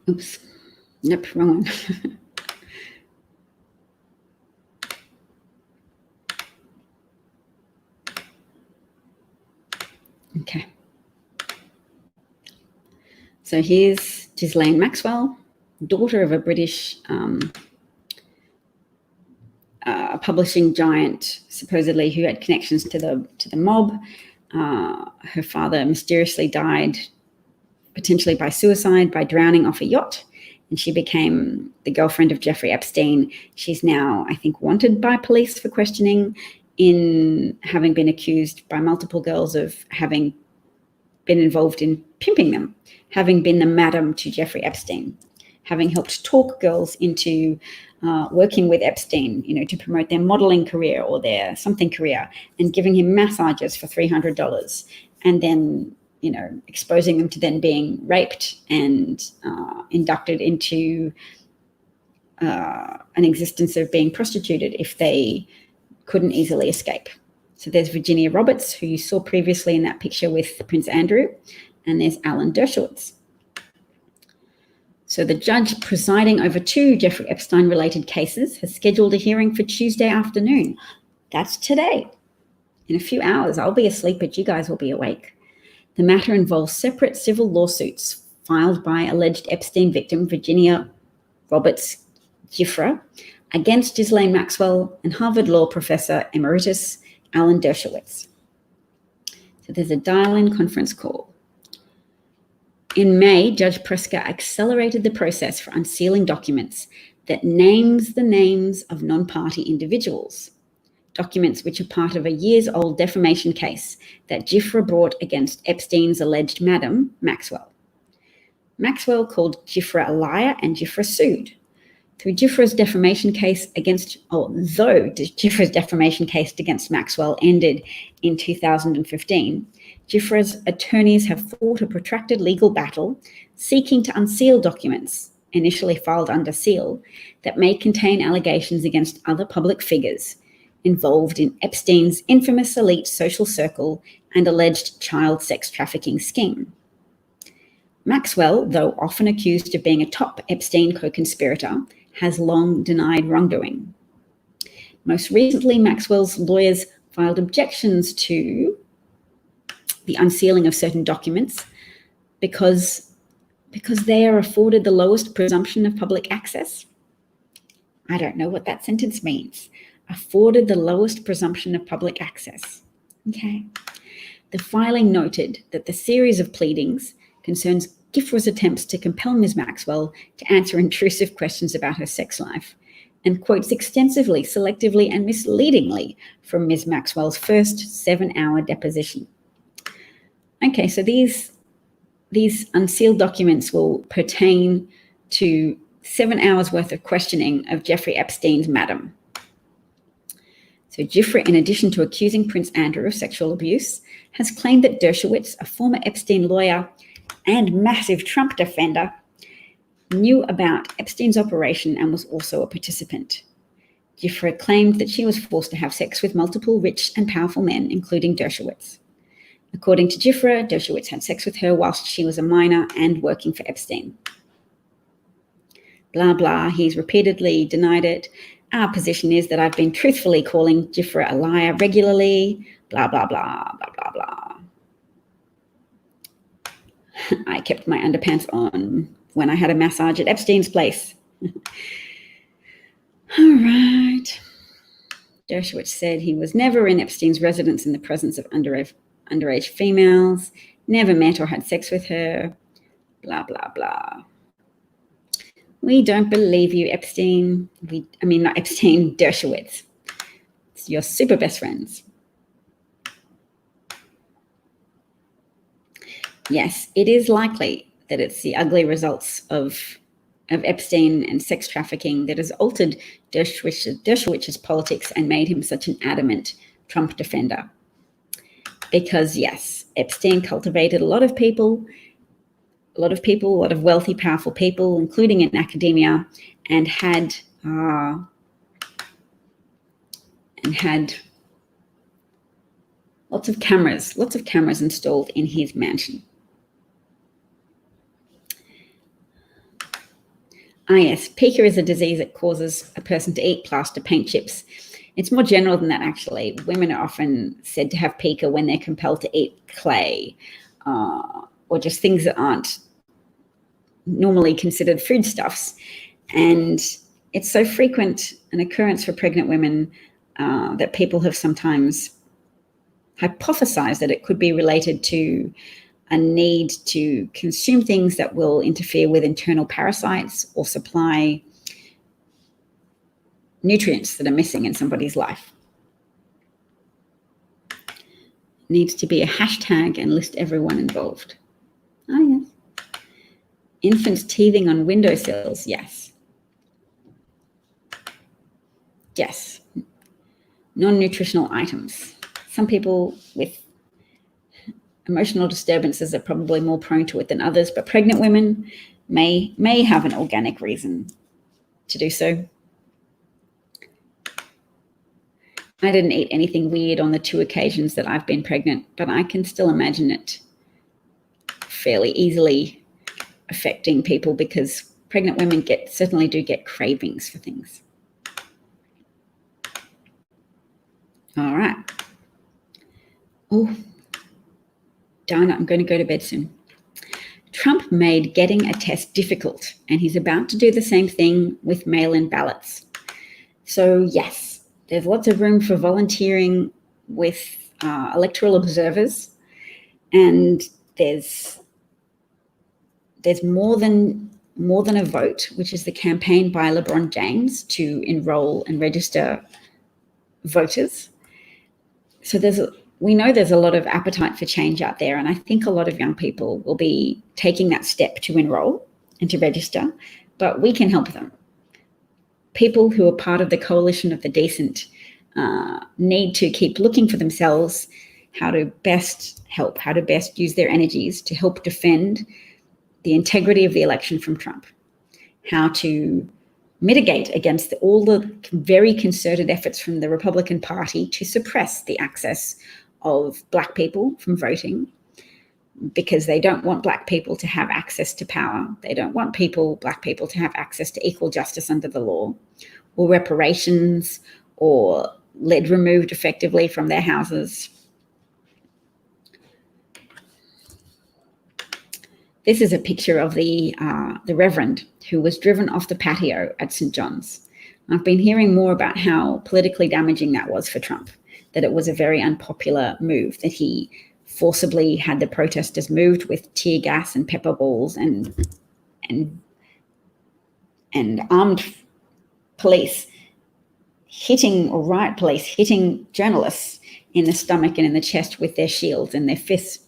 Oops, nope, wrong one. Okay. So here's Ghislaine Maxwell, daughter of a British publishing giant, supposedly, who had connections to the mob. Her father mysteriously died, potentially by suicide, by drowning off a yacht, and she became the girlfriend of Jeffrey Epstein. She's now, I think, wanted by police for questioning in having been accused by multiple girls of having been involved in pimping them, having been the madam to Jeffrey Epstein, having helped talk girls into working with Epstein, to promote their modeling career or their something career, and giving him massages for $300, and then exposing them to then being raped and inducted into an existence of being prostituted if they couldn't easily escape. So there's Virginia Roberts, who you saw previously in that picture with Prince Andrew, and there's Alan Dershowitz. So the judge presiding over 2 Jeffrey Epstein-related cases has scheduled a hearing for Tuesday afternoon. That's today. In a few hours, I'll be asleep, but you guys will be awake. The matter involves separate civil lawsuits filed by alleged Epstein victim Virginia Roberts Giffra against Ghislaine Maxwell and Harvard Law professor emeritus Alan Dershowitz. So there's a dial-in conference call. In May, Judge Preska accelerated the process for unsealing documents that names the names of non-party individuals, documents which are part of a years-old defamation case that Giffra brought against Epstein's alleged madam, Maxwell. Maxwell called Giffra a liar, and Giffra sued. Though Giffra's defamation case against Maxwell ended in 2015, Giffra's attorneys have fought a protracted legal battle seeking to unseal documents, initially filed under seal, that may contain allegations against other public figures involved in Epstein's infamous elite social circle and alleged child sex trafficking scheme. Maxwell, though often accused of being a top Epstein co-conspirator, has long denied wrongdoing. Most recently, Maxwell's lawyers filed objections to the unsealing of certain documents because they are afforded the lowest presumption of public access. I don't know what that sentence means. Afforded the lowest presumption of public access. Okay. The filing noted that the series of pleadings concerns Giffra's attempts to compel Ms. Maxwell to answer intrusive questions about her sex life, and quotes extensively, selectively, and misleadingly from Ms. Maxwell's first 7-hour deposition. Okay, so these unsealed documents will pertain to 7 hours worth of questioning of Jeffrey Epstein's madam. So Giffra, in addition to accusing Prince Andrew of sexual abuse, has claimed that Dershowitz, a former Epstein lawyer and massive Trump defender, knew about Epstein's operation and was also a participant. Giffra claimed that she was forced to have sex with multiple rich and powerful men, including Dershowitz. According to Giffra, Dershowitz had sex with her whilst she was a minor and working for Epstein. Blah, blah, he's repeatedly denied it. Our position is that I've been truthfully calling Giffra a liar regularly, blah, blah, blah, blah, blah, blah. I kept my underpants on when I had a massage at Epstein's place. All right. Dershowitz said he was never in Epstein's residence in the presence of underage females, never met or had sex with her, blah, blah, blah. We don't believe you, Epstein. Not Epstein, Dershowitz. It's your super best friends. Yes, it is likely that it's the ugly results of Epstein and sex trafficking that has altered Dershowitz's politics and made him such an adamant Trump defender. Because yes, Epstein cultivated a lot of wealthy, powerful people, including in academia, and had lots of cameras installed in his mansion. Yes, pica is a disease that causes a person to eat plaster paint chips. It's more general than that, actually. Women are often said to have pica when they're compelled to eat clay or just things that aren't normally considered foodstuffs. And it's so frequent an occurrence for pregnant women that people have sometimes hypothesized that it could be related to a need to consume things that will interfere with internal parasites or supply nutrients that are missing in somebody's life. Needs to be a hashtag and list everyone involved. Oh, yes. Infants teething on windowsills, yes. Yes. Non-nutritional items. Some people with emotional disturbances are probably more prone to it than others, but pregnant women may have an organic reason to do so. I didn't eat anything weird on the 2 occasions that I've been pregnant, but I can still imagine it fairly easily affecting people because pregnant women certainly do get cravings for things. All right. Oh, darn it, I'm going to go to bed soon. Trump made getting a test difficult, and he's about to do the same thing with mail-in ballots. So yes, there's lots of room for volunteering with electoral observers, and there's more than a vote, which is the campaign by LeBron James to enroll and register voters. So we know there's a lot of appetite for change out there, and I think a lot of young people will be taking that step to enroll and to register, but we can help them. People who are part of the coalition of the decent need to keep looking for themselves how to best help, how to best use their energies to help defend the integrity of the election from Trump, how to mitigate against all the very concerted efforts from the Republican Party to suppress the access of Black people from voting, because they don't want Black people to have access to power. They don't want Black people to have access to equal justice under the law, or reparations, or lead removed effectively from their houses. This is a picture of the Reverend who was driven off the patio at St. John's. I've been hearing more about how politically damaging that was for Trump, that it was a very unpopular move, that he forcibly had the protesters moved with tear gas and pepper balls and armed police riot police hitting journalists in the stomach and in the chest with their shields and their fists.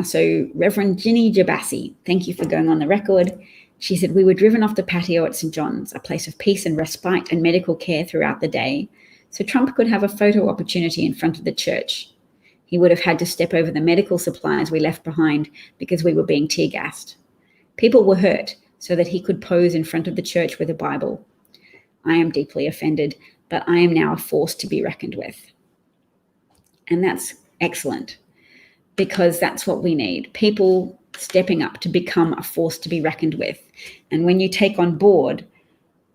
So Reverend Ginny Jabassi, thank you for going on the record. She said, "We were driven off the patio at St. John's, a place of peace and respite and medical care throughout the day, so Trump could have a photo opportunity in front of the church. He would have had to step over the medical supplies we left behind because we were being tear gassed. People were hurt so that he could pose in front of the church with a Bible. I am deeply offended, but I am now a force to be reckoned with." And that's excellent, because that's what we need. People stepping up to become a force to be reckoned with. And when you take on board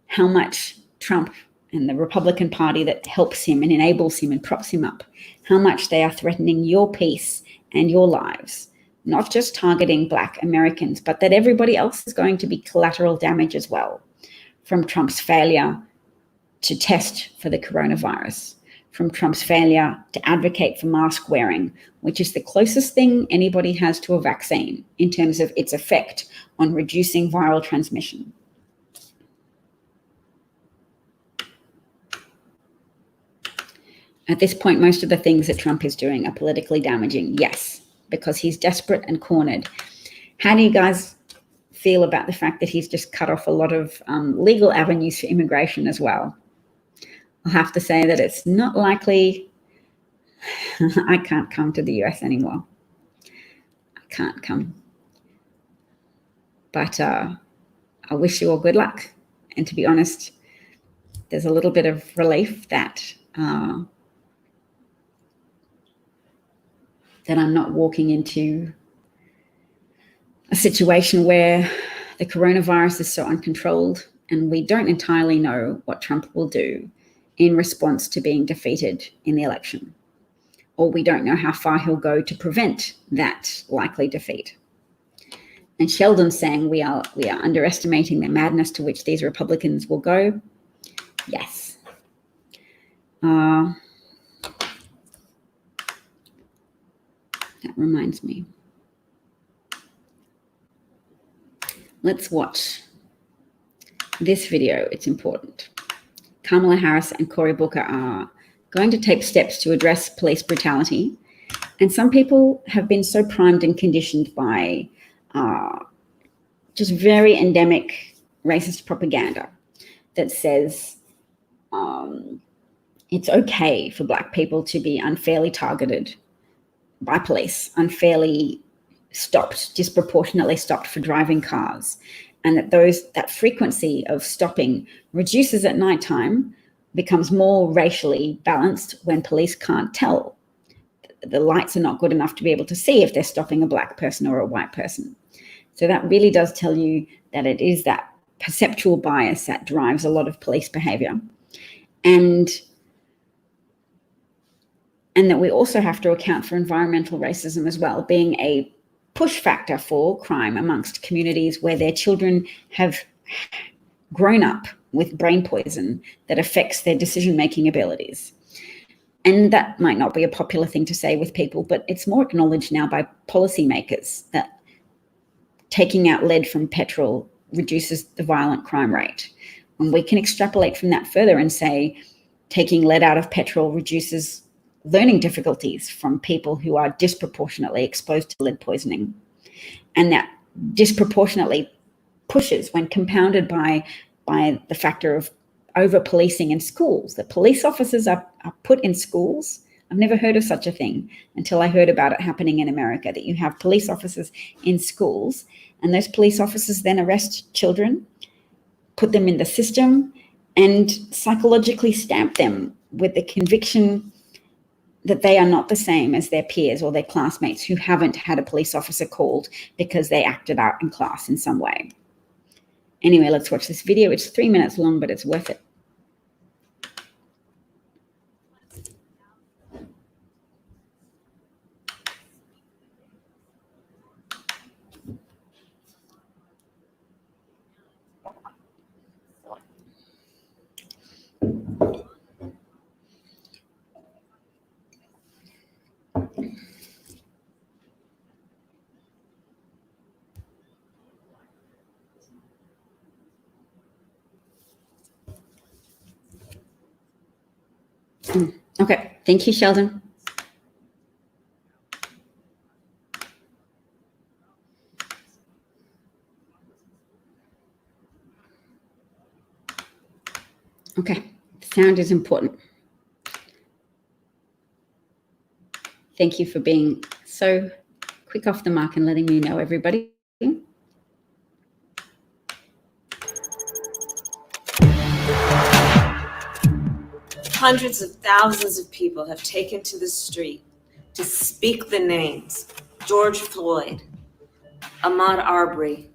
how much Trump and the Republican Party that helps him and enables him and props him up, how much they are threatening your peace and your lives, not just targeting Black Americans, but that everybody else is going to be collateral damage as well, from Trump's failure to test for the coronavirus, from Trump's failure to advocate for mask wearing, which is the closest thing anybody has to a vaccine in terms of its effect on reducing viral transmission. At this point, most of the things that Trump is doing are politically damaging, yes, because he's desperate and cornered. How do you guys feel about the fact that he's just cut off a lot of legal avenues for immigration as well? I'll have to say that it's not likely. I can't come to the US anymore. I can't come. But I wish you all good luck. And to be honest, there's a little bit of relief that that I'm not walking into a situation where the coronavirus is so uncontrolled and we don't entirely know what Trump will do in response to being defeated in the election, or we don't know how far he'll go to prevent that likely defeat. And Sheldon's saying we are underestimating the madness to which these Republicans will go. Yes. That reminds me. Let's watch this video. It's important. Kamala Harris and Cory Booker are going to take steps to address police brutality. And some people have been so primed and conditioned by just very endemic racist propaganda that says it's okay for Black people to be unfairly targeted by police, unfairly stopped, disproportionately stopped for driving cars, and that that frequency of stopping reduces at nighttime becomes more racially balanced when police can't tell. The lights are not good enough to be able to see if they're stopping a black person or a white person. So that really does tell you that it is that perceptual bias that drives a lot of police behavior. And that we also have to account for environmental racism as well, being a push factor for crime amongst communities where their children have grown up with brain poison that affects their decision-making abilities. And that might not be a popular thing to say with people, but it's more acknowledged now by policymakers that taking out lead from petrol reduces the violent crime rate. And we can extrapolate from that further and say taking lead out of petrol reduces learning difficulties from people who are disproportionately exposed to lead poisoning. And that disproportionately pushes, when compounded by the factor of over-policing in schools, that police officers are put in schools. I've never heard of such a thing until I heard about it happening in America, that you have police officers in schools, and those police officers then arrest children, put them in the system, and psychologically stamp them with the conviction that they are not the same as their peers or their classmates who haven't had a police officer called because they acted out in class in some way. Anyway, let's watch this video. It's 3 minutes long, but it's worth it. Okay, thank you, Sheldon. Okay, sound is important. Thank you for being so quick off the mark and letting me know, everybody. Hundreds of thousands of people have taken to the street to speak the names George Floyd, Ahmaud Arbery,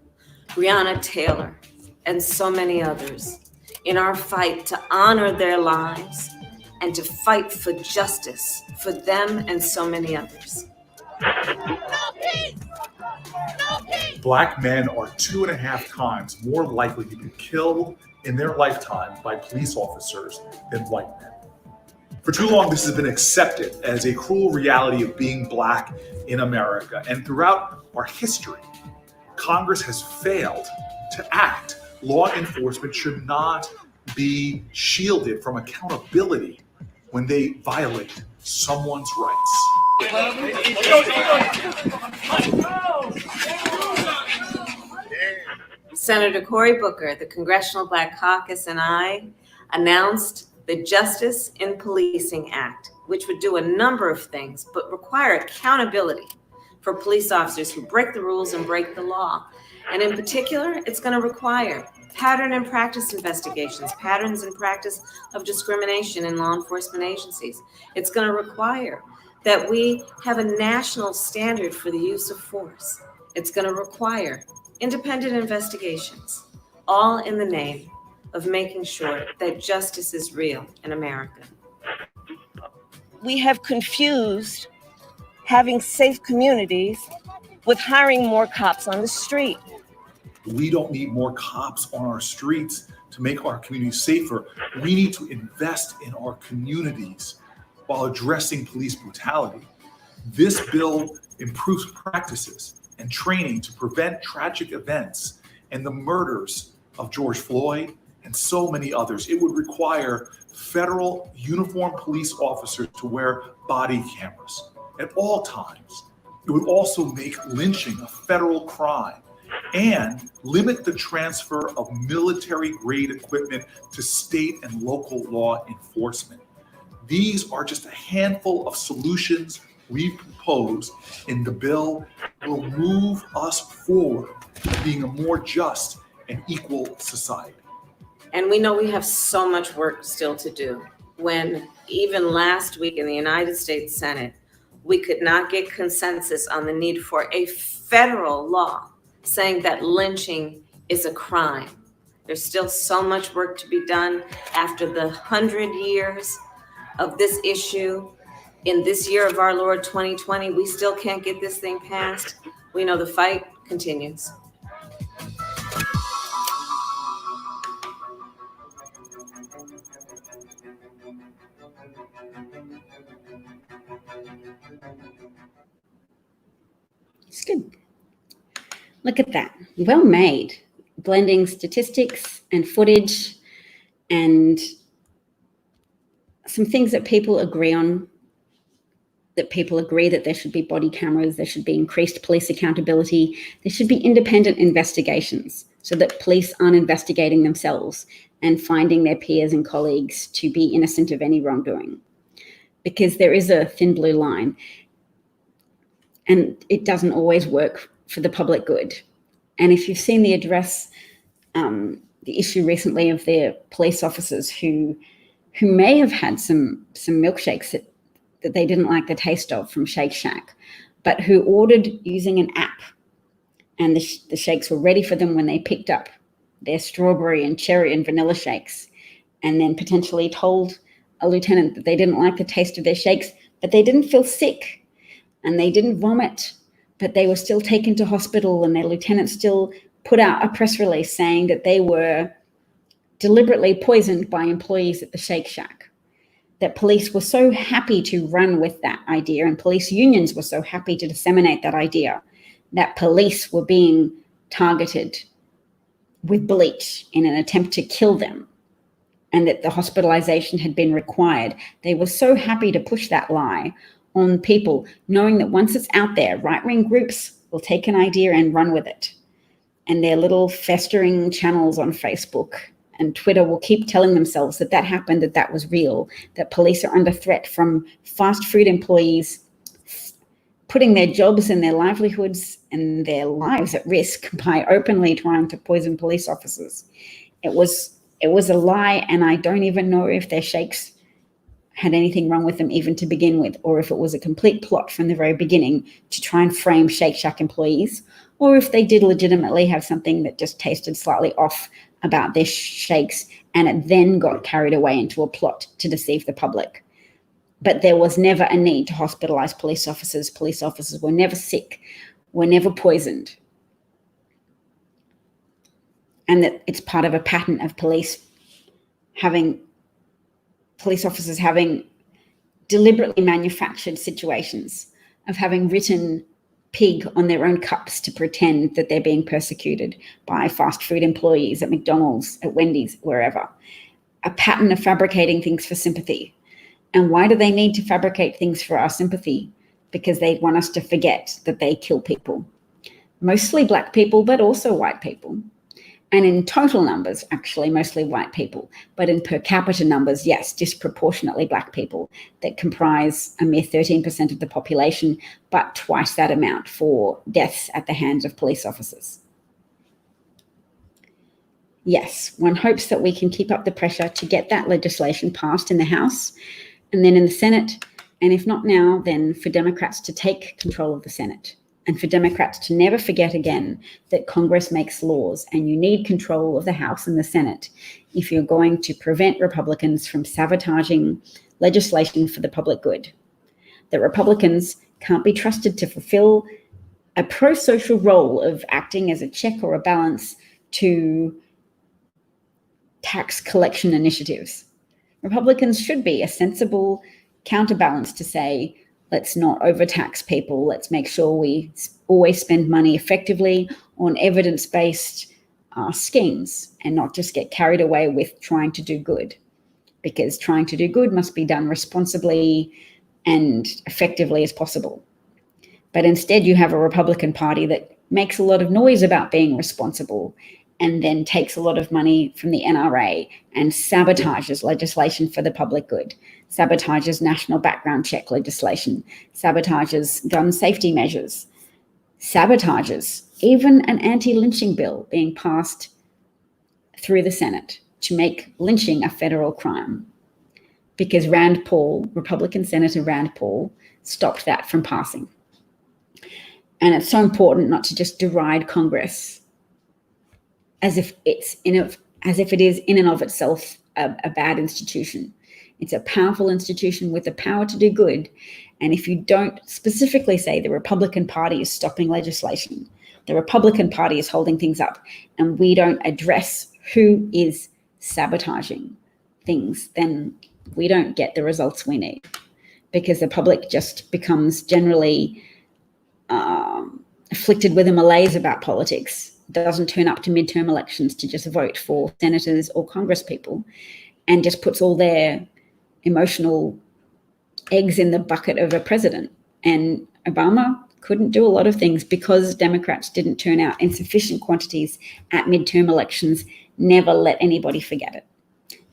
Breonna Taylor, and so many others in our fight to honor their lives and to fight for justice for them and so many others. Black men are 2.5 times more likely to be killed in their lifetime by police officers than white men. For too long, this has been accepted as a cruel reality of being Black in America. And throughout our history, Congress has failed to act. Law enforcement should not be shielded from accountability when they violate someone's rights. Senator Cory Booker, the Congressional Black Caucus, and I announced the Justice in Policing Act, which would do a number of things, but require accountability for police officers who break the rules and break the law. And in particular, it's going to require pattern and practice investigations, patterns and practice of discrimination in law enforcement agencies. It's going to require that we have a national standard for the use of force. It's going to require independent investigations, all in the name of making sure that justice is real in America. We have confused having safe communities with hiring more cops on the street. We don't need more cops on our streets to make our communities safer. We need to invest in our communities while addressing police brutality. This bill improves practices and training to prevent tragic events and the murders of George Floyd and so many others. It would require federal uniformed police officers to wear body cameras at all times. It would also make lynching a federal crime and limit the transfer of military-grade equipment to state and local law enforcement. These are just a handful of solutions we've proposed in the bill that will move us forward to being a more just and equal society. And we know we have so much work still to do. When even last week in the United States Senate, we could not get consensus on the need for a federal law saying that lynching is a crime. There's still so much work to be done after the 100 years of this issue. In this year of our Lord 2020, we still can't get this thing passed. We know the fight continues. It's good. Look at that. Well made. Blending statistics and footage and some things that people agree on, that people agree that there should be body cameras, there should be increased police accountability, there should be independent investigations so that police aren't investigating themselves and finding their peers and colleagues to be innocent of any wrongdoing. Because there is a thin blue line and it doesn't always work for the public good. And if you've seen the address, the issue recently of the police officers who may have had some milkshakes that they didn't like the taste of from Shake Shack, but who ordered using an app, and the shakes were ready for them when they picked up their strawberry and cherry and vanilla shakes, and then potentially told a lieutenant that they didn't like the taste of their shakes, but they didn't feel sick and they didn't vomit, but they were still taken to hospital, and their lieutenant still put out a press release saying that they were deliberately poisoned by employees at the Shake Shack. That police were so happy to run with that idea, and police unions were so happy to disseminate that idea, that police were being targeted with bleach in an attempt to kill them, and that the hospitalization had been required. They were so happy to push that lie on people, knowing that once it's out there, right-wing groups will take an idea and run with it. And their little festering channels on Facebook and Twitter will keep telling themselves that that happened, that that was real, that police are under threat from fast food employees putting their jobs and their livelihoods and their lives at risk by openly trying to poison police officers. It was a lie, and I don't even know if their shakes had anything wrong with them even to begin with, or if it was a complete plot from the very beginning to try and frame Shake Shack employees, or if they did legitimately have something that just tasted slightly off about their shakes, and it then got carried away into a plot to deceive the public. But there was never a need to hospitalize police officers. Police officers were never sick, were never poisoned. And that it's part of a pattern of police officers having deliberately manufactured situations, of having written pig on their own cups to pretend that they're being persecuted by fast food employees at McDonald's, at Wendy's, wherever. A pattern of fabricating things for sympathy. And why do they need to fabricate things for our sympathy? Because they want us to forget that they kill people. Mostly Black people, but also white people. And in total numbers, actually, mostly white people. But in per capita numbers, yes, disproportionately Black people that comprise a mere 13% of the population, but twice that amount for deaths at the hands of police officers. Yes, one hopes that we can keep up the pressure to get that legislation passed in the House and then in the Senate. And if not now, then for Democrats to take control of the Senate. And for Democrats to never forget again that Congress makes laws, and you need control of the House and the Senate if you're going to prevent Republicans from sabotaging legislation for the public good. That Republicans can't be trusted to fulfill a pro-social role of acting as a check or a balance to tax collection initiatives. Republicans should be a sensible counterbalance to say, let's not overtax people. Let's make sure we always spend money effectively on evidence-based schemes and not just get carried away with trying to do good, because trying to do good must be done responsibly and effectively as possible. But instead, you have a Republican Party that makes a lot of noise about being responsible and then takes a lot of money from the NRA and sabotages legislation for the public good, sabotages national background check legislation, sabotages gun safety measures, sabotages even an anti-lynching bill being passed through the Senate to make lynching a federal crime, because Rand Paul, Republican Senator Rand Paul, stopped that from passing. And it's so important not to just deride Congress as if it is in and of itself a bad institution. It's a powerful institution with the power to do good. And if you don't specifically say the Republican Party is stopping legislation, the Republican Party is holding things up, and we don't address who is sabotaging things, then we don't get the results we need, because the public just becomes generally afflicted with a malaise about politics, doesn't turn up to midterm elections to just vote for senators or Congress people, and just puts all their emotional eggs in the bucket of a president. And Obama couldn't do a lot of things because Democrats didn't turn out in sufficient quantities at midterm elections. Never let anybody forget it.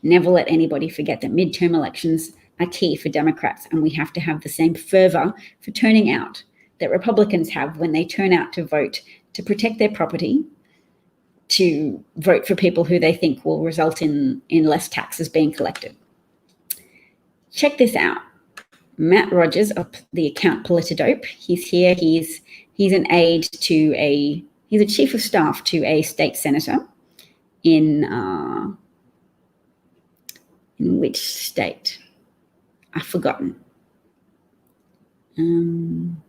Never let anybody forget that midterm elections are key for Democrats, and we have to have the same fervor for turning out that Republicans have when they turn out to vote to protect their property, to vote for people who they think will result in less taxes being collected. Check this out. Matt Rogers of the account Politidope. He's here. He's an aide to he's a chief of staff to a state senator in which state? I've forgotten.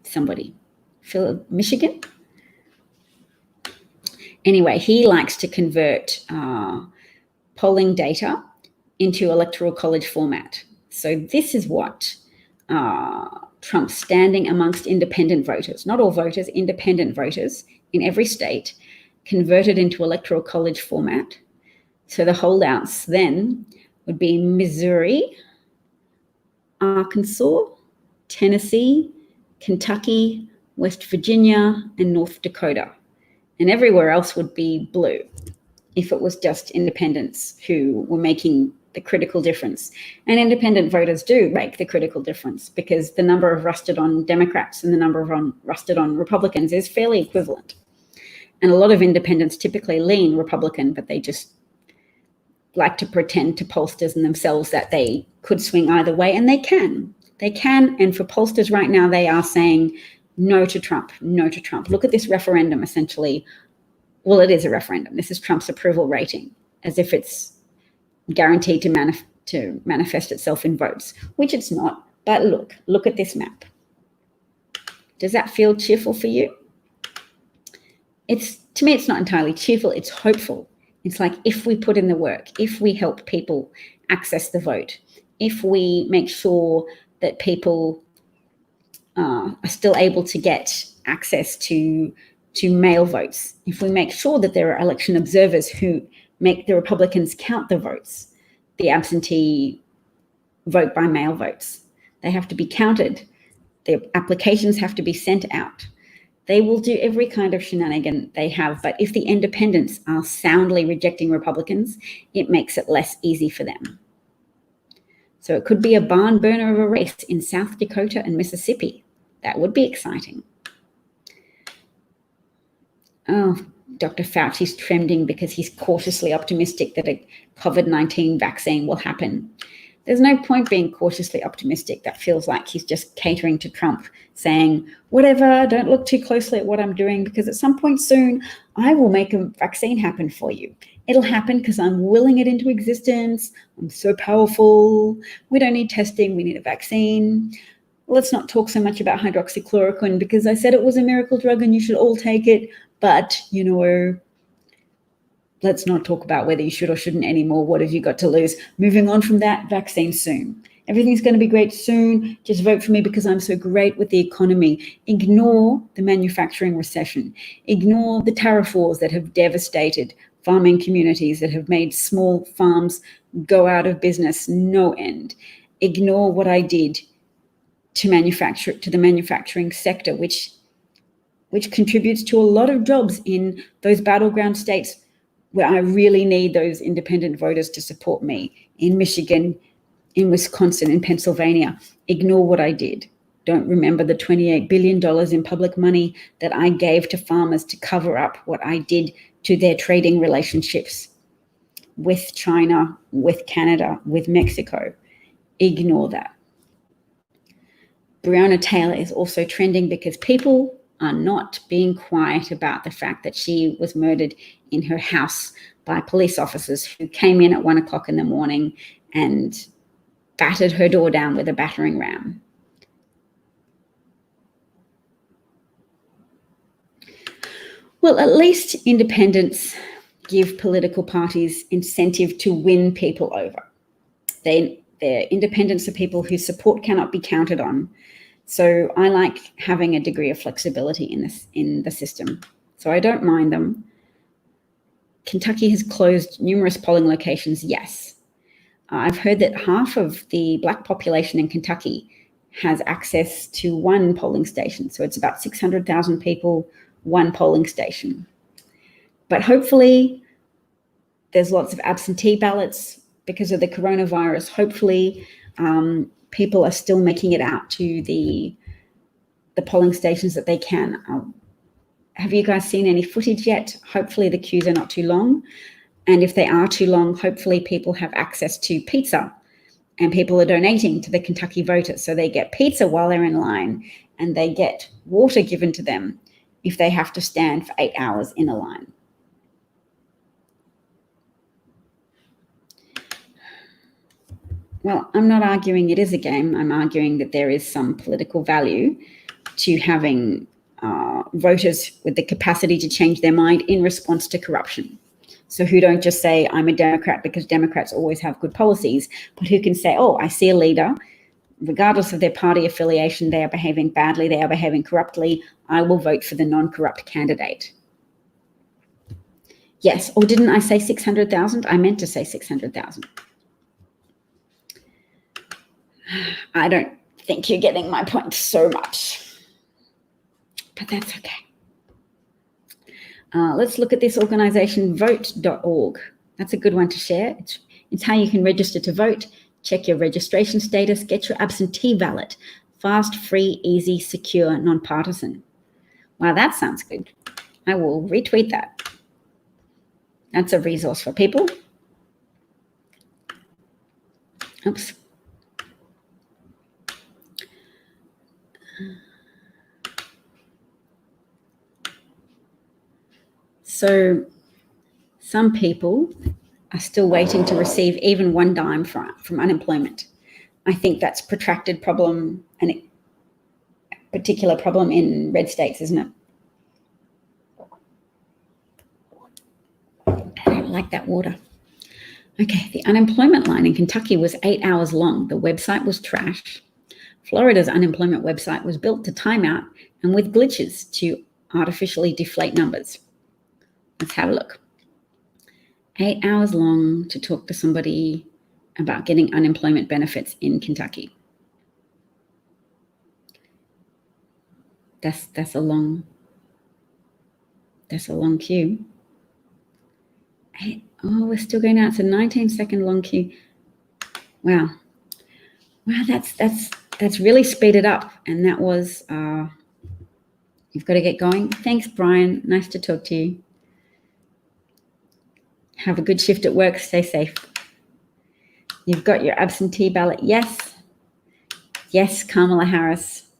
Somebody. Michigan? Anyway, he likes to convert polling data into electoral college format. So this is what Trump's standing amongst independent voters, not all voters, independent voters in every state, converted into electoral college format. So the holdouts then would be Missouri, Arkansas, Tennessee, Kentucky, West Virginia, and North Dakota. And everywhere else would be blue if it was just independents who were making the critical difference. And independent voters do make the critical difference, because the number of rusted on Democrats and the number of rusted on Republicans is fairly equivalent. And a lot of independents typically lean Republican, but they just like to pretend to pollsters and themselves that they could swing either way, and they can. They can, and for pollsters right now, they are saying no to Trump, no to Trump. Look at this referendum, essentially. Well, it is a referendum. This is Trump's approval rating, as if it's guaranteed to manifest itself in votes, which it's not. But look at this map. Does that feel cheerful for you? To me, it's not entirely cheerful. It's hopeful. It's like, if we put in the work, if we help people access the vote, if we make sure that people are still able to get access to mail votes, if we make sure that there are election observers who make the Republicans count the votes, the absentee vote by mail votes, they have to be counted, the applications have to be sent out. They will do every kind of shenanigan they have, but if the independents are soundly rejecting Republicans, it makes it less easy for them. So it could be a barn burner of a race in South Dakota and Mississippi. That would be exciting. Oh, Dr. Fauci's trending because he's cautiously optimistic that a COVID-19 vaccine will happen. There's no point being cautiously optimistic. That feels like he's just catering to Trump, saying, whatever, don't look too closely at what I'm doing, because at some point soon, I will make a vaccine happen for you. It'll happen because I'm willing it into existence. I'm so powerful. We don't need testing. We need a vaccine. Let's not talk so much about hydroxychloroquine, because I said it was a miracle drug and you should all take it. But, let's not talk about whether you should or shouldn't anymore. What have you got to lose? Moving on from that, vaccine soon. Everything's going to be great soon. Just vote for me because I'm so great with the economy. Ignore the manufacturing recession. Ignore the tariff wars that have devastated farming communities, that have made small farms go out of business no end. Ignore what I did to the manufacturing sector, which contributes to a lot of jobs in those battleground states where I really need those independent voters to support me, in Michigan, in Wisconsin, in Pennsylvania. Ignore what I did. Don't remember the $28 billion in public money that I gave to farmers to cover up what I did to their trading relationships. with China, with Canada, with Mexico. Ignore that. Breonna Taylor is also trending because people are not being quiet about the fact that she was murdered in her house by police officers who came in at 1 o'clock in the morning and battered her door down with a battering ram. Well, at least independents give political parties incentive to win people over. Their independents are people whose support cannot be counted on. So I like having a degree of flexibility in the system. So I don't mind them. Kentucky has closed numerous polling locations, yes. I've heard that half of the Black population in Kentucky has access to one polling station. So it's about 600,000 people, one polling station. But hopefully there's lots of absentee ballots because of the coronavirus. Hopefully people are still making it out to the polling stations that they can. Have you guys seen any footage yet? Hopefully the queues are not too long. And if they are too long, hopefully people have access to pizza and people are donating to the Kentucky voters. So they get pizza while they're in line and they get water given to them if they have to stand for 8 hours in a line. Well, I'm not arguing it is a game. I'm arguing that there is some political value to having voters with the capacity to change their mind in response to corruption. So who don't just say, I'm a Democrat because Democrats always have good policies, but who can say, oh, I see a leader, regardless of their party affiliation, they are behaving badly, they are behaving corruptly, I will vote for the non-corrupt candidate. Yes, or didn't I say 600,000? I meant to say 600,000. I don't think you're getting my point so much, but that's okay. Let's look at this organization, vote.org. That's a good one to share. It's how you can register to vote, check your registration status, get your absentee ballot. Fast, free, easy, secure, nonpartisan. Wow, that sounds good. I will retweet that. That's a resource for people. Oops. So some people are still waiting to receive even one dime from unemployment. I think that's a protracted problem and a particular problem in red states, isn't it? I don't like that water. Okay, the unemployment line in Kentucky was 8 hours long. The website was trash. Florida's unemployment website was built to time out and with glitches to artificially deflate numbers. Let's have a look. 8 hours long to talk to somebody about getting unemployment benefits in Kentucky. That's a long queue. Oh, we're still going out. It's a 19-second long queue. Wow, that's really speeded up. And that was you've got to get going. Thanks, Brian. Nice to talk to you. Have a good shift at work. Stay safe. You've got your absentee ballot. Yes. Yes, Kamala Harris.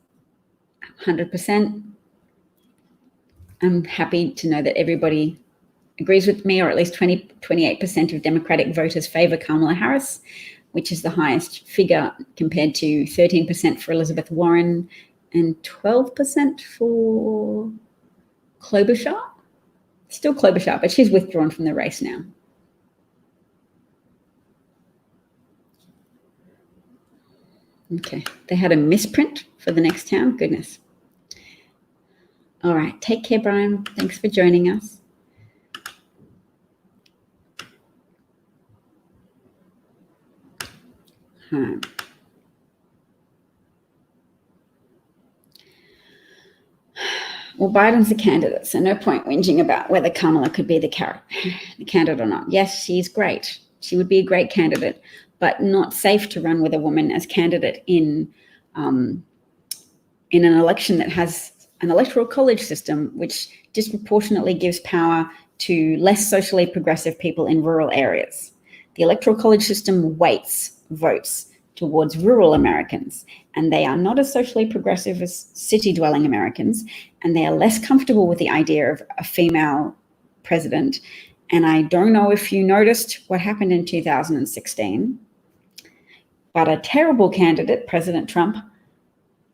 100%. I'm happy to know that everybody agrees with me, or at least 28% of Democratic voters favor Kamala Harris, which is the highest figure compared to 13% for Elizabeth Warren and 12% for Klobuchar. Still Klobuchar, but she's withdrawn from the race now. Okay, they had a misprint for the next town. Goodness. All right, take care, Brian. Thanks for joining us. Well, Biden's a candidate, so no point whinging about whether Kamala could be the candidate or not. Yes, she's great. She would be a great candidate, but not safe to run with a woman as candidate in an election that has an electoral college system which disproportionately gives power to less socially progressive people in rural areas. The Electoral College system weights votes towards rural Americans, and they are not as socially progressive as city-dwelling Americans, and they are less comfortable with the idea of a female president. And I don't know if you noticed what happened in 2016, but a terrible candidate, President Trump,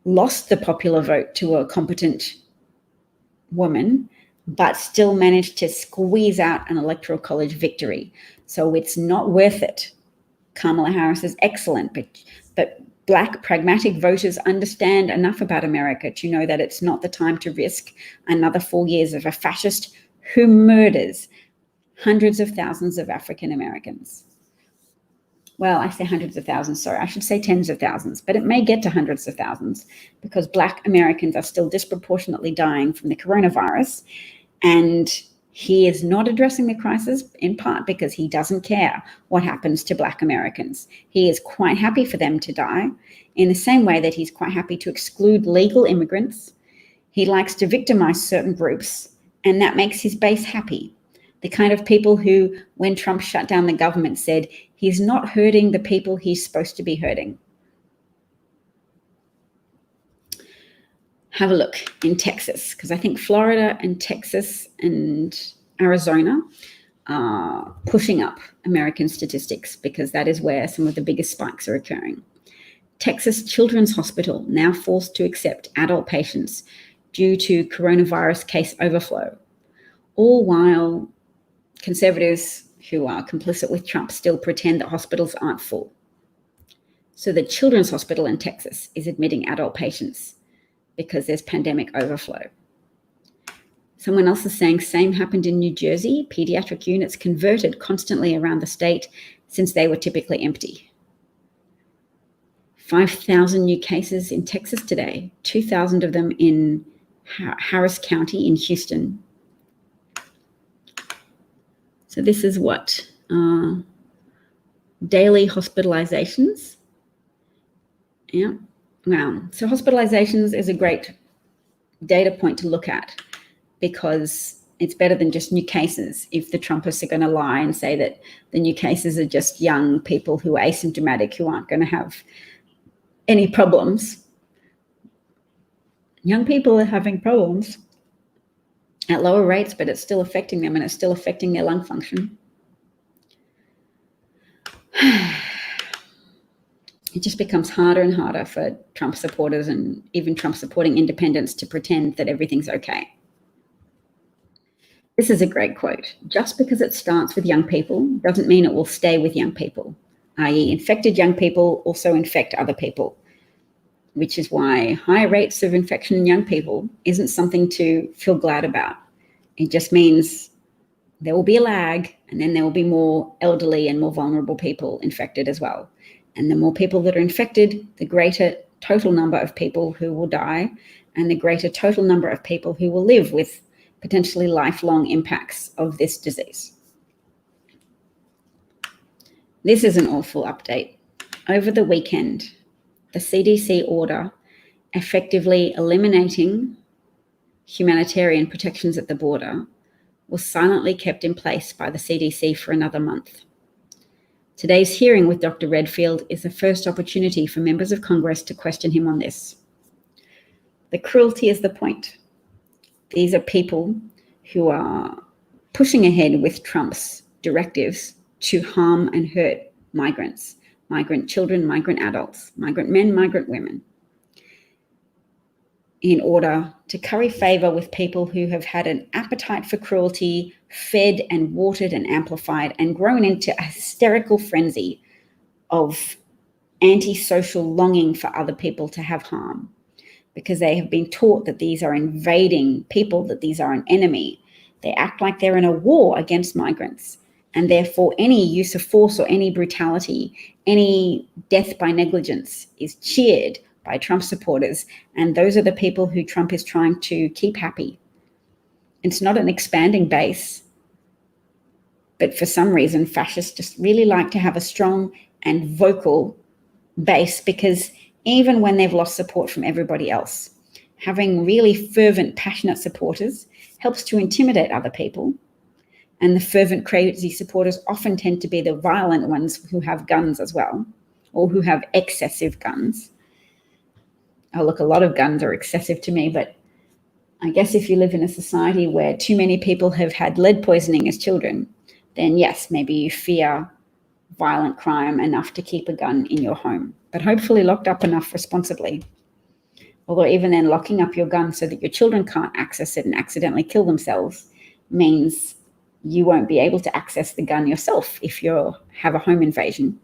lost the popular vote to a competent woman, but still managed to squeeze out an Electoral College victory. So it's not worth it. Kamala Harris is excellent, but Black pragmatic voters understand enough about America to know that it's not the time to risk another 4 years of a fascist who murders hundreds of thousands of African Americans. Well, I say hundreds of thousands, sorry, I should say tens of thousands, but it may get to hundreds of thousands because Black Americans are still disproportionately dying from the coronavirus. And he is not addressing the crisis in part because he doesn't care what happens to Black Americans. He is quite happy for them to die in the same way that he's quite happy to exclude legal immigrants. He likes to victimize certain groups, and that makes his base happy. The kind of people who, when Trump shut down the government, said he's not hurting the people he's supposed to be hurting. Have a look in Texas, because I think Florida and Texas and Arizona are pushing up American statistics because that is where some of the biggest spikes are occurring. Texas Children's Hospital now forced to accept adult patients due to coronavirus case overflow, all while conservatives who are complicit with Trump still pretend that hospitals aren't full. So the Children's Hospital in Texas is admitting adult patients because there's pandemic overflow. Someone else is saying same happened in New Jersey. Pediatric units converted constantly around the state since they were typically empty. 5,000 new cases in Texas today, 2,000 of them in Harris County in Houston. So this is what? Daily hospitalizations. Yeah. Wow. So hospitalizations is a great data point to look at because it's better than just new cases. If the Trumpists are going to lie and say that the new cases are just young people who are asymptomatic, who aren't going to have any problems. Young people are having problems at lower rates, but it's still affecting them and it's still affecting their lung function. It just becomes harder and harder for Trump supporters and even Trump supporting independents to pretend that everything's okay. This is a great quote. Just because it starts with young people doesn't mean it will stay with young people, i.e. infected young people also infect other people, which is why high rates of infection in young people isn't something to feel glad about. It just means there will be a lag and then there will be more elderly and more vulnerable people infected as well. And the more people that are infected, the greater total number of people who will die and the greater total number of people who will live with potentially lifelong impacts of this disease. This is an awful update. Over the weekend, the CDC order effectively eliminating humanitarian protections at the border was silently kept in place by the CDC for another month. Today's hearing with Dr. Redfield is the first opportunity for members of Congress to question him on this. The cruelty is the point. These are people who are pushing ahead with Trump's directives to harm and hurt migrants, migrant children, migrant adults, migrant men, migrant women, in order to curry favor with people who have had an appetite for cruelty, fed and watered and amplified and grown into a hysterical frenzy of antisocial longing for other people to have harm, because they have been taught that these are invading people, that these are an enemy. They act like they're in a war against migrants, and therefore any use of force or any brutality, any death by negligence is cheered by Trump supporters, and those are the people who Trump is trying to keep happy. It's not an expanding base, but for some reason, fascists just really like to have a strong and vocal base, because even when they've lost support from everybody else, having really fervent, passionate supporters helps to intimidate other people, And the fervent crazy supporters often tend to be the violent ones who have guns as well, or who have excessive guns. Oh, look, a lot of guns are excessive to me, but I guess if you live in a society where too many people have had lead poisoning as children, then yes, maybe you fear violent crime enough to keep a gun in your home, but hopefully locked up enough responsibly. Although even then, locking up your gun so that your children can't access it and accidentally kill themselves means you won't be able to access the gun yourself if you have a home invasion.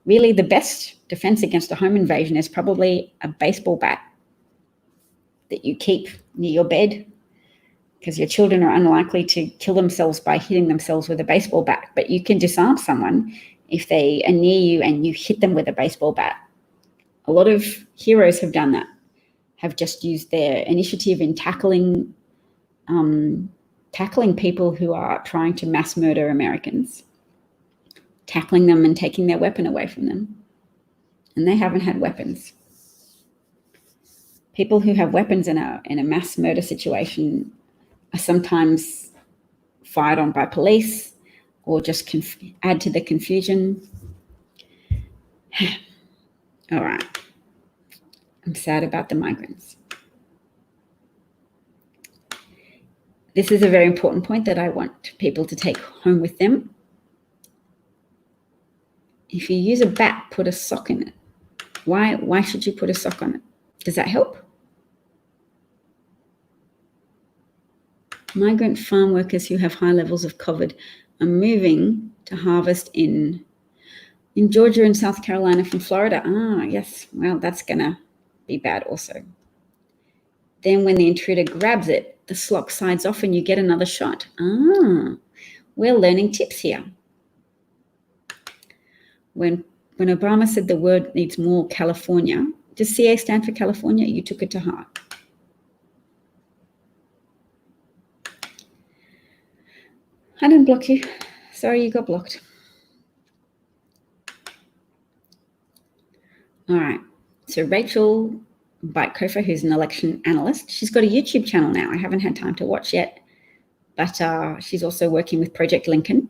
Really, the best defense against a home invasion is probably a baseball bat that you keep near your bed, because your children are unlikely to kill themselves by hitting themselves with a baseball bat. But you can disarm someone if they are near you and you hit them with a baseball bat. A lot of heroes have done that, have just used their initiative in tackling people who are trying to mass murder Americans, tackling them and taking their weapon away from them. And they haven't had weapons. People who have weapons in a mass murder situation are sometimes fired on by police or just add to the confusion. All right. I'm sad about the migrants. This is a very important point that I want people to take home with them. If you use a bat, put a sock in it. Why should you put a sock on it? Does that help? Migrant farm workers who have high levels of COVID are moving to harvest in Georgia and South Carolina from Florida. Ah, yes. Well, that's going to be bad also. Then when the intruder grabs it, the slock sides off and you get another shot. Ah, we're learning tips here. When Obama said the word needs more California, does CA stand for California? You took it to heart. I didn't block you. Sorry, you got blocked. All right. So Rachel Bytekofer, who's an election analyst, she's got a YouTube channel now. I haven't had time to watch yet, but she's also working with Project Lincoln.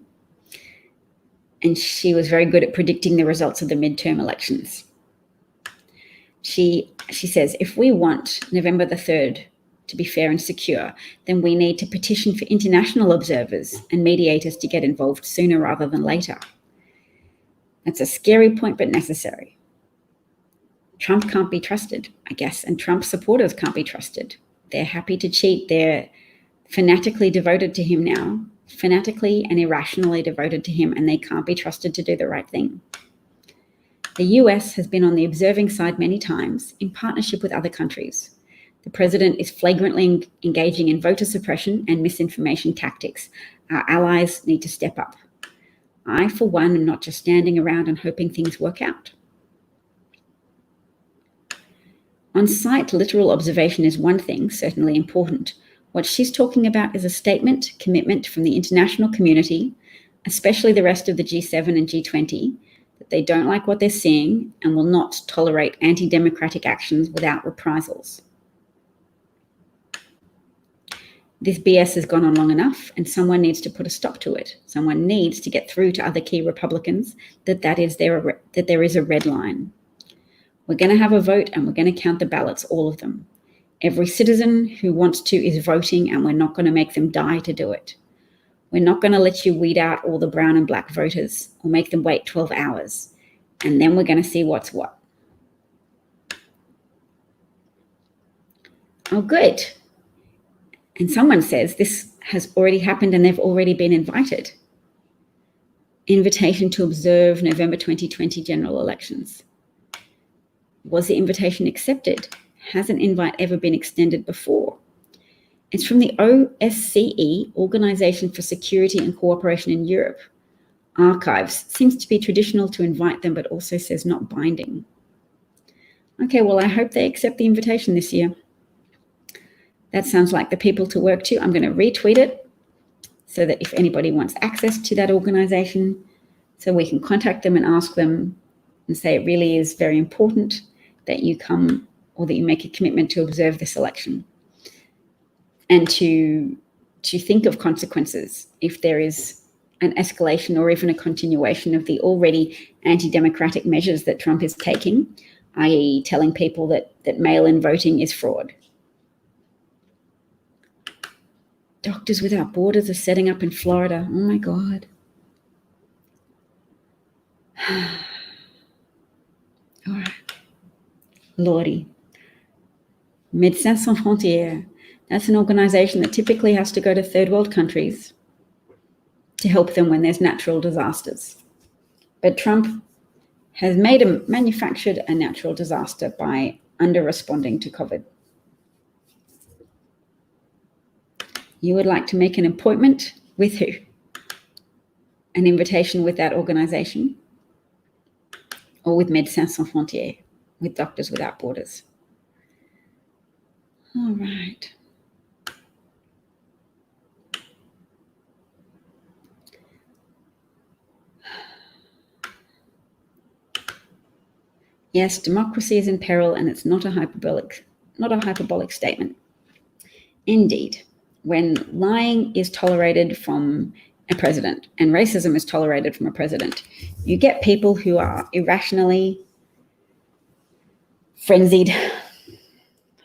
And she was very good at predicting the results of the midterm elections. She says, if we want November the 3rd to be fair and secure, then we need to petition for international observers and mediators to get involved sooner rather than later. That's a scary point, but necessary. Trump can't be trusted, I guess, and Trump supporters can't be trusted. They're happy to cheat. They're fanatically devoted to him now, fanatically and irrationally devoted to him, and they can't be trusted to do the right thing. The US has been on the observing side many times in partnership with other countries. The president is flagrantly engaging in voter suppression and misinformation tactics. Our allies need to step up. I, for one, am not just standing around and hoping things work out. On-site literal observation is one thing, certainly important. What she's talking about is a statement, commitment from the international community, especially the rest of the G7 and G20, that they don't like what they're seeing and will not tolerate anti-democratic actions without reprisals. This BS has gone on long enough, and someone needs to put a stop to it. Someone needs to get through to other key Republicans that there is a red line. We're going to have a vote, and we're going to count the ballots, all of them. Every citizen who wants to is voting, and we're not going to make them die to do it. We're not going to let you weed out all the brown and black voters or make them wait 12 hours. And then we're going to see what's what. Oh, good. And someone says this has already happened and they've already been invited. Invitation to observe November 2020 general elections. Was the invitation accepted? Has an invite ever been extended before? It's from the OSCE, Organization for Security and Cooperation in Europe. Archives. Seems to be traditional to invite them, but also says not binding. Okay, well, I hope they accept the invitation this year. That sounds like the people to work to. I'm going to retweet it so that if anybody wants access to that organization, so we can contact them and ask them and say it really is very important that you come or that you make a commitment to observe this election and to to think of consequences if there is an escalation or even a continuation of the already anti-democratic measures that Trump is taking, i.e. telling people that mail-in voting is fraud. Doctors Without Borders are setting up in Florida. Oh my God. All right. Lordy. Médecins Sans Frontières. That's an organization that typically has to go to third world countries to help them when there's natural disasters. But Trump has manufactured a natural disaster by under-responding to COVID. You would like to make an appointment with who? An invitation with that organization? Or with Médecins Sans Frontières, with Doctors Without Borders? All right. Yes, democracy is in peril, and it's not a hyperbolic statement. Indeed, when lying is tolerated from a president and racism is tolerated from a president, you get people who are irrationally frenzied,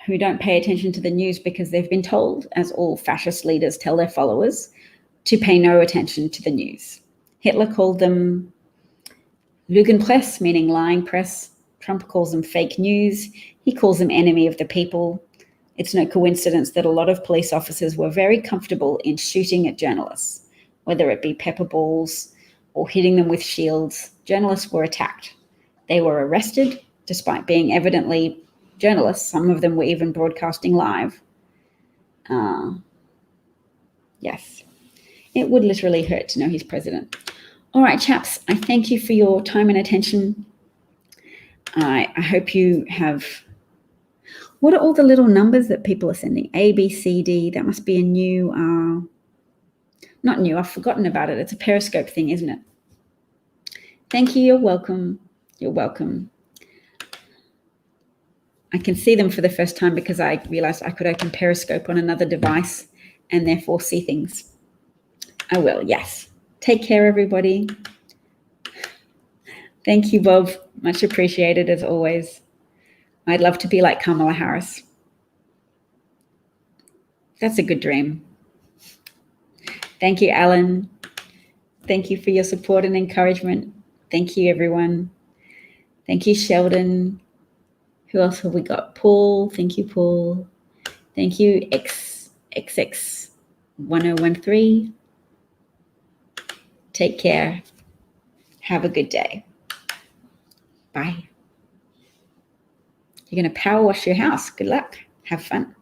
who don't pay attention to the news because they've been told, as all fascist leaders tell their followers, to pay no attention to the news. Hitler called them Lügenpresse, meaning lying press. Trump calls them fake news. He calls them enemy of the people. It's no coincidence that a lot of police officers were very comfortable in shooting at journalists, whether it be pepper balls or hitting them with shields. Journalists were attacked. They were arrested, despite being evidently journalists. Some of them were even broadcasting live. Yes, it would literally hurt to know he's president. All right, chaps, I thank you for your time and attention. I hope you have... What are all the little numbers that people are sending? A, B, C, D. That must be a new... not new, I've forgotten about it. It's a Periscope thing, isn't it? Thank you, you're welcome. You're welcome. I can see them for the first time because I realized I could open Periscope on another device and therefore see things. I will, yes. Take care, everybody. Thank you, Bob. Much appreciated, as always. I'd love to be like Kamala Harris. That's a good dream. Thank you, Alan. Thank you for your support and encouragement. Thank you, everyone. Thank you, Sheldon. Who else have we got? Paul. Thank you, Paul. Thank you, XX1013. Take care. Have a good day. Bye. You're going to power wash your house. Good luck. Have fun.